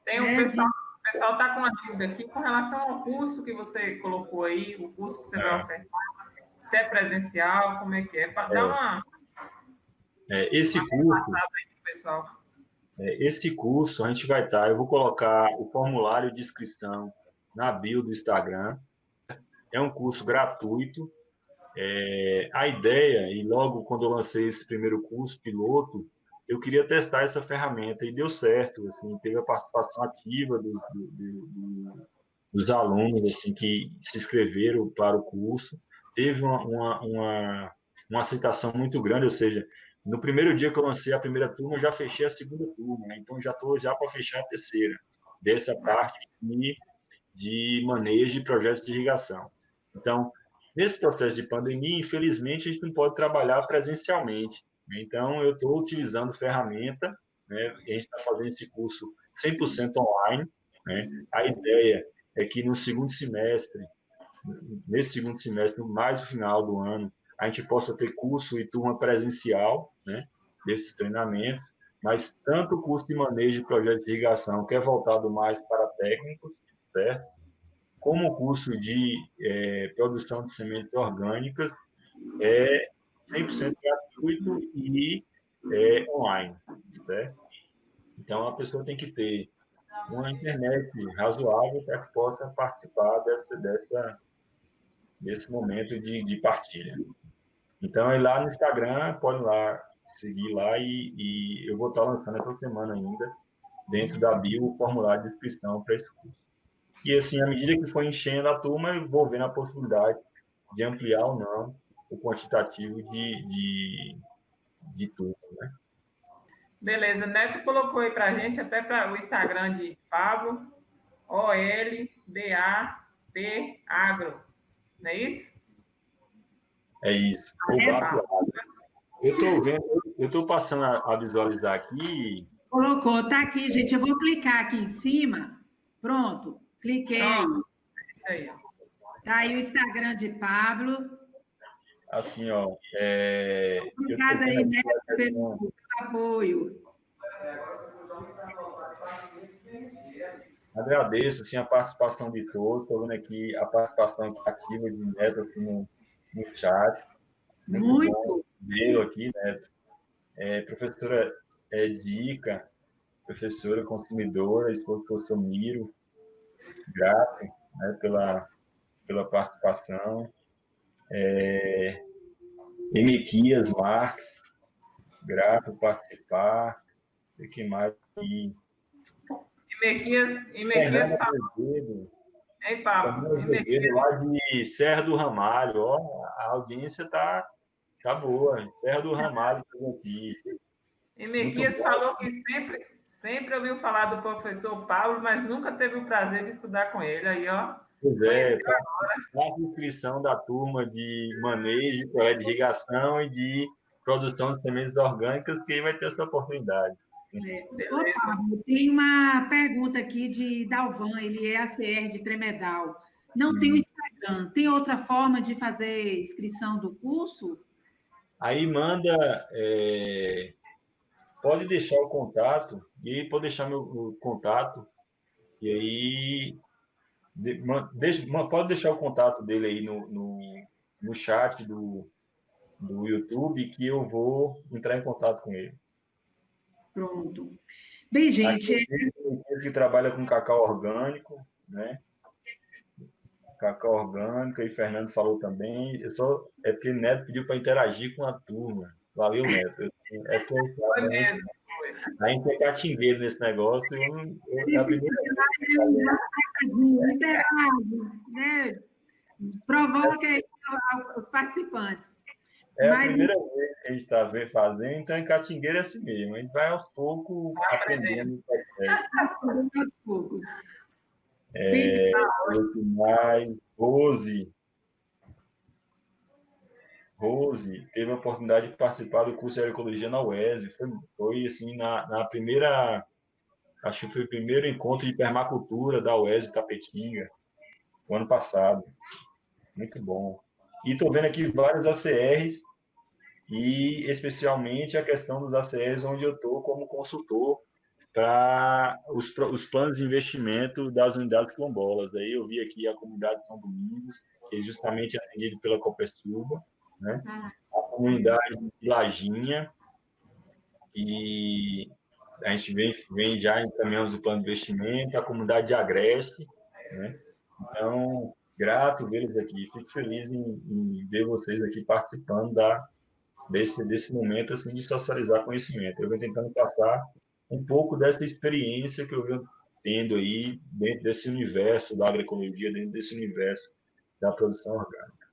Tem o pessoal está com uma dúvida aqui com relação ao curso que você colocou aí, o curso que você vai ofertar. Se é presencial, como é que é? Para dar uma esse curso aí pro pessoal. Esse curso a gente vai estar, eu vou colocar o formulário de inscrição na bio do Instagram. É um curso gratuito. A ideia, e logo quando eu lancei esse primeiro curso piloto, eu queria testar essa ferramenta e deu certo. Assim, teve a participação ativa dos alunos assim, que se inscreveram para o curso. Teve uma aceitação muito grande, ou seja, no primeiro dia que eu lancei a primeira turma, eu já fechei a segunda turma, né? Então já estou para fechar a terceira, dessa parte de manejo de projetos de irrigação. Então, nesse processo de pandemia, infelizmente, a gente não pode trabalhar presencialmente. Então, eu estou utilizando ferramenta, né? A gente está fazendo esse curso 100% online, né? A ideia é que nesse segundo semestre, mais no final do ano, a gente possa ter curso e turma presencial, né, desses treinamentos, mas tanto o curso de manejo de projetos de irrigação, que é voltado mais para técnicos, certo? Como o curso de produção de sementes orgânicas é 100% gratuito e online, certo? Então, a pessoa tem que ter uma internet razoável para que possa participar desse momento de partilha. Então, aí lá no Instagram, pode lá seguir lá e eu vou estar lançando essa semana ainda, dentro da bio, o formulário de inscrição para esse curso. E assim, à medida que for enchendo a turma, eu vou vendo a possibilidade de ampliar ou não o quantitativo de turma, né? Beleza, Neto colocou aí para a gente, até para o Instagram de Pablo, OLBAP Agro, não é isso? É isso. Eu estou passando a visualizar aqui. Colocou, tá aqui, gente. Eu vou clicar aqui em cima. Pronto, cliquei. Pronto, é isso aí. Tá aí o Instagram de Pablo. Assim, ó. Obrigada aí, Neto, pelo apoio. Agradeço assim, a participação de todos. Estou vendo aqui a participação ativa de Neto assim, no chat. Muito bom vê-lo aqui, Neto. Professora Dica, professora consumidora, esposa do professor Miro, grato, né, pela participação. Emequias Marques, grato por participar. O que mais aqui? Emequias falou. Ei, Pablo, Emequias... lá de Serra do Ramalho, ó, a audiência tá boa. Serra do Ramalho aqui. Emequias falou que sempre ouviu falar do professor Pablo, mas nunca teve o prazer de estudar com ele. Aí, ó. Pois é, a inscrição da turma de manejo, de irrigação e de produção de sementes orgânicas, que aí vai ter essa oportunidade. Opa, tem uma pergunta aqui de Dalvan, ele é ACR de Tremedal. Não tem o Instagram, tem outra forma de fazer inscrição do curso? Aí manda, pode deixar o contato, e aí pode deixar meu contato, e aí pode deixar o contato dele aí no chat do YouTube, que eu vou entrar em contato com ele. Pronto. Bem, gente... que trabalha com cacau orgânico, né? Cacau orgânico, e Fernando falou também. É porque o Neto pediu para interagir com a turma. Valeu, Neto. A gente é catingueiro nesse negócio. É a primeira né? Provoca aí os participantes. É a primeira vez que a gente está fazendo, então em catingueiro é assim mesmo. A gente vai aos poucos aprendendo. Aos poucos. Rose teve a oportunidade de participar do curso de agroecologia na UESB. Foi assim, na primeira... Acho que foi o primeiro encontro de permacultura da UESB Tapetinga, o ano passado. Muito bom. E estou vendo aqui vários ACRs, e especialmente a questão dos ACRs, onde eu estou como consultor para os planos de investimento das unidades quilombolas. Aí eu vi aqui a comunidade de São Domingos, que é justamente atendida pela Copersuba, né? A comunidade de Lajinha, e a gente vem já encaminhando o plano de investimento, a comunidade de Agreste, né? Então, grato vê-los aqui, fico feliz em ver vocês aqui participando desse momento assim, de socializar conhecimento. Eu venho tentando passar um pouco dessa experiência que eu venho tendo aí dentro desse universo da agroecologia, dentro desse universo da produção orgânica.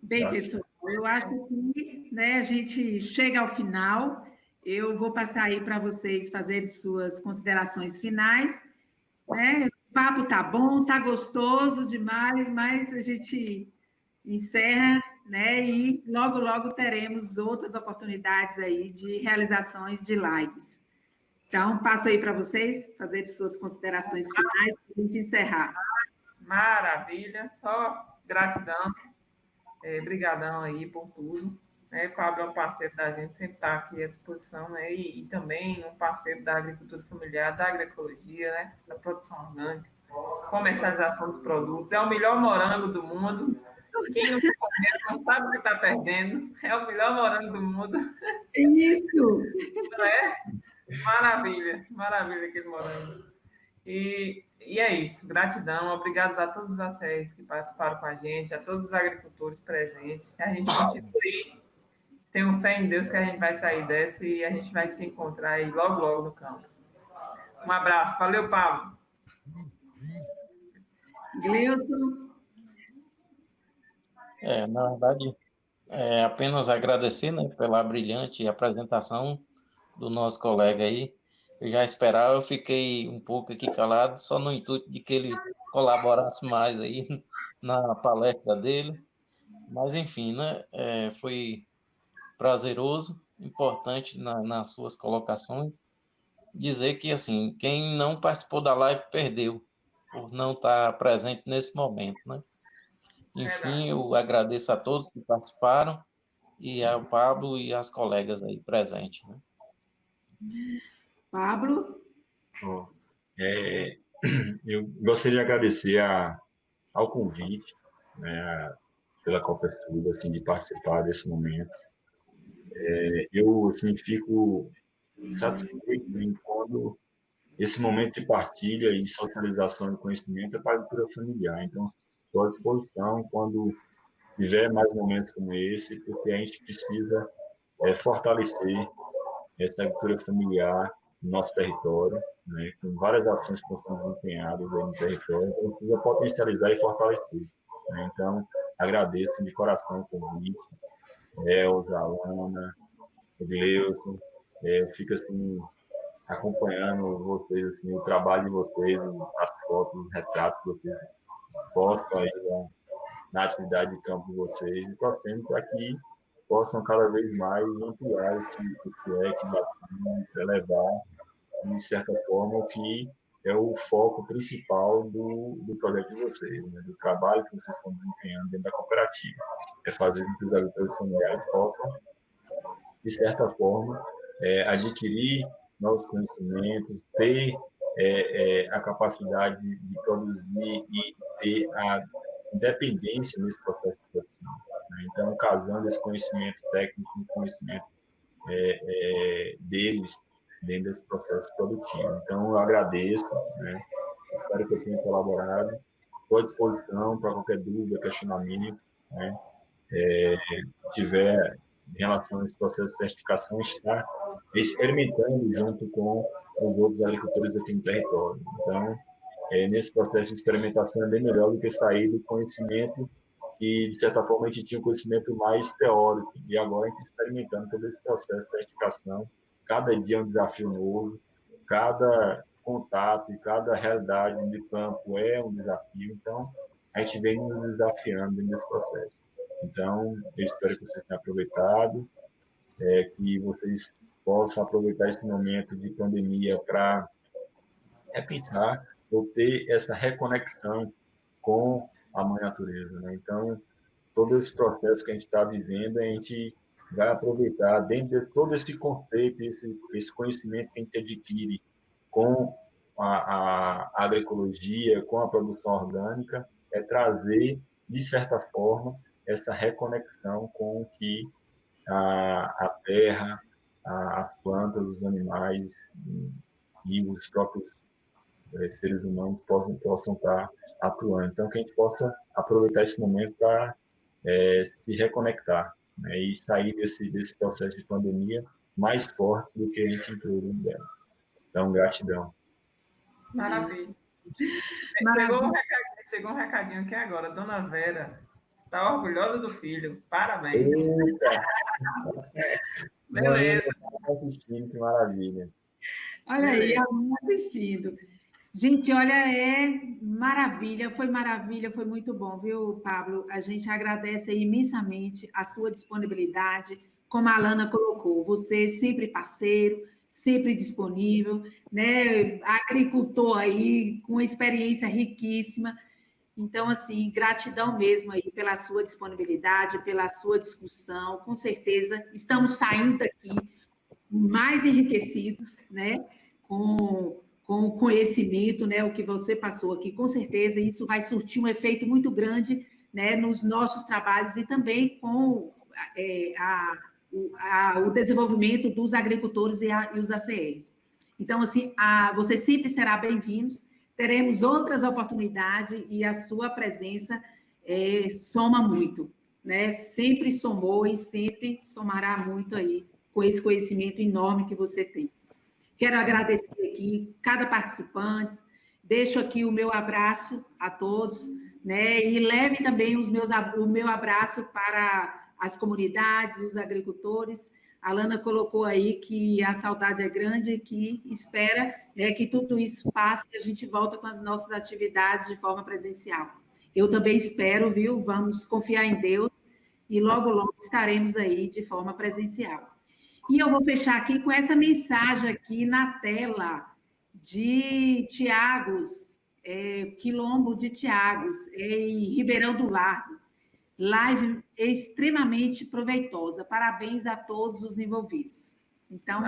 Bem, pessoal, eu acho que, né, a gente chega ao final. Eu vou passar aí para vocês fazerem suas considerações finais, né? O papo tá bom, tá gostoso demais, mas a gente encerra, né? E logo, logo teremos outras oportunidades aí de realizações de lives. Então, passo aí para vocês fazerem suas considerações finais para a gente encerrar. Maravilha, só gratidão. Brigadão aí por tudo. Pablo é um parceiro da gente, sempre está aqui à disposição, né? E também um parceiro da agricultura familiar, da agroecologia, né? Da produção orgânica, comercialização dos produtos. É o melhor morango do mundo. Quem não não sabe o que está perdendo. É o melhor morango do mundo. Isso! Não é? Maravilha, maravilha aquele morango. E é isso, gratidão, obrigado a todos os ACRs que participaram com a gente, a todos os agricultores presentes. A gente continua aí, tenho fé em Deus que a gente vai sair dessa e a gente vai se encontrar aí logo, logo no campo. Um abraço, valeu, Pablo. Gleison. Na verdade, Apenas agradecer, né, pela brilhante apresentação do nosso colega aí. Eu já esperava, eu fiquei um pouco aqui calado, só no intuito de que ele colaborasse mais aí na palestra dele. Mas, enfim, né, foi prazeroso, importante nas suas colocações. Dizer que, assim, quem não participou da live perdeu, por não estar presente nesse momento, né? Enfim, Verdade. eu agradeço a todos que participaram e ao Pablo e às colegas aí presentes, né? Pablo? Ó, é, eu gostaria de agradecer ao convite, né, pela cobertura, assim, de participar desse momento. Eu, assim, fico satisfeito em quando esse momento de partilha e socialização de conhecimento é para a cultura familiar. Então, estou à disposição quando tiver mais momentos como esse, porque a gente precisa fortalecer essa agricultura familiar no nosso território, né, com várias ações que estão desempenhadas aí no território, então precisa potencializar e fortalecer. Né? Então, agradeço de coração o convite, Elza, Alana, Gleuson, eu fico assim, acompanhando vocês, assim, o trabalho de vocês, as fotos, os retratos que vocês postam aí na atividade de campo de vocês, e torcendo para que possam cada vez mais ampliar esse leque bacana, elevar, de certa forma, o que é o foco principal do projeto de vocês, né? Do trabalho que vocês estão desempenhando dentro da cooperativa. É fazer com que os agricultores familiares possam, de certa forma, adquirir novos conhecimentos, ter a capacidade de produzir e ter a independência nesse processo de produção. Né? Então, casando esse conhecimento técnico com o conhecimento deles dentro desse processo produtivo. Então, eu agradeço, né? Espero que eu tenha colaborado. Estou à disposição para qualquer dúvida, questionamento, né? Se tiver em relação a esse processo de certificação, está experimentando junto com os outros agricultores aqui no território. Então, nesse processo de experimentação é bem melhor do que sair do conhecimento que, de certa forma, a gente tinha um conhecimento mais teórico, e agora a gente está experimentando todo esse processo de certificação. Cada dia é um desafio novo, cada contato e cada realidade de campo é um desafio, então a gente vem nos desafiando nesse processo. Então, eu espero que vocês tenham aproveitado, que vocês possam aproveitar esse momento de pandemia para repensar ou ter essa reconexão com a mãe natureza. Né? Então, todo esse processo que a gente está vivendo, a gente vai aproveitar, dentro de todo esse conceito, esse conhecimento que a gente adquire com a agroecologia, com a produção orgânica, é trazer, de certa forma, essa reconexão com o que a terra, as plantas, os animais e os próprios seres humanos possam estar atuando. Então, que a gente possa aproveitar esse momento para se reconectar, né, e sair desse processo de pandemia mais forte do que a gente entrou dela. Então, gratidão. Maravilha. Chegou um recadinho aqui agora. Dona Vera está orgulhosa do filho. Parabéns. Beleza. Assistindo, que maravilha. Olha aí, assistindo. Gente, olha, maravilha, foi muito bom, viu, Pablo? A gente agradece imensamente a sua disponibilidade, como a Alana colocou, você sempre parceiro, sempre disponível, né? Agricultor aí, com experiência riquíssima. Então, assim, gratidão mesmo aí pela sua disponibilidade, pela sua discussão. Com certeza, estamos saindo daqui mais enriquecidos, né? Com o conhecimento, né? O que você passou aqui. Com certeza, isso vai surtir um efeito muito grande, né? Nos nossos trabalhos e também com o desenvolvimento dos agricultores e os ACRs. Então, assim, você sempre será bem-vindos. Teremos outras oportunidades e a sua presença soma muito, né? Sempre somou e sempre somará muito aí com esse conhecimento enorme que você tem. Quero agradecer aqui cada participante, deixo aqui o meu abraço a todos, né? E leve também o meu abraço para as comunidades, os agricultores. A Lana colocou aí que a saudade é grande e que espera que tudo isso passe e a gente volta com as nossas atividades de forma presencial. Eu também espero, viu? Vamos confiar em Deus e logo, logo estaremos aí de forma presencial. E eu vou fechar aqui com essa mensagem aqui na tela de Tiagos, Quilombo de Tiagos, em Ribeirão do Largo. Live extremamente proveitosa. Parabéns a todos os envolvidos. Então,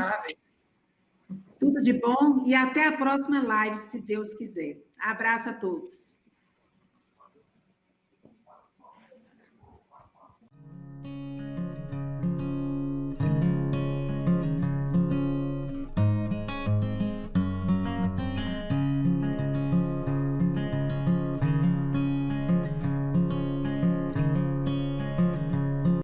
tudo de bom e até a próxima live, se Deus quiser. Abraço a todos.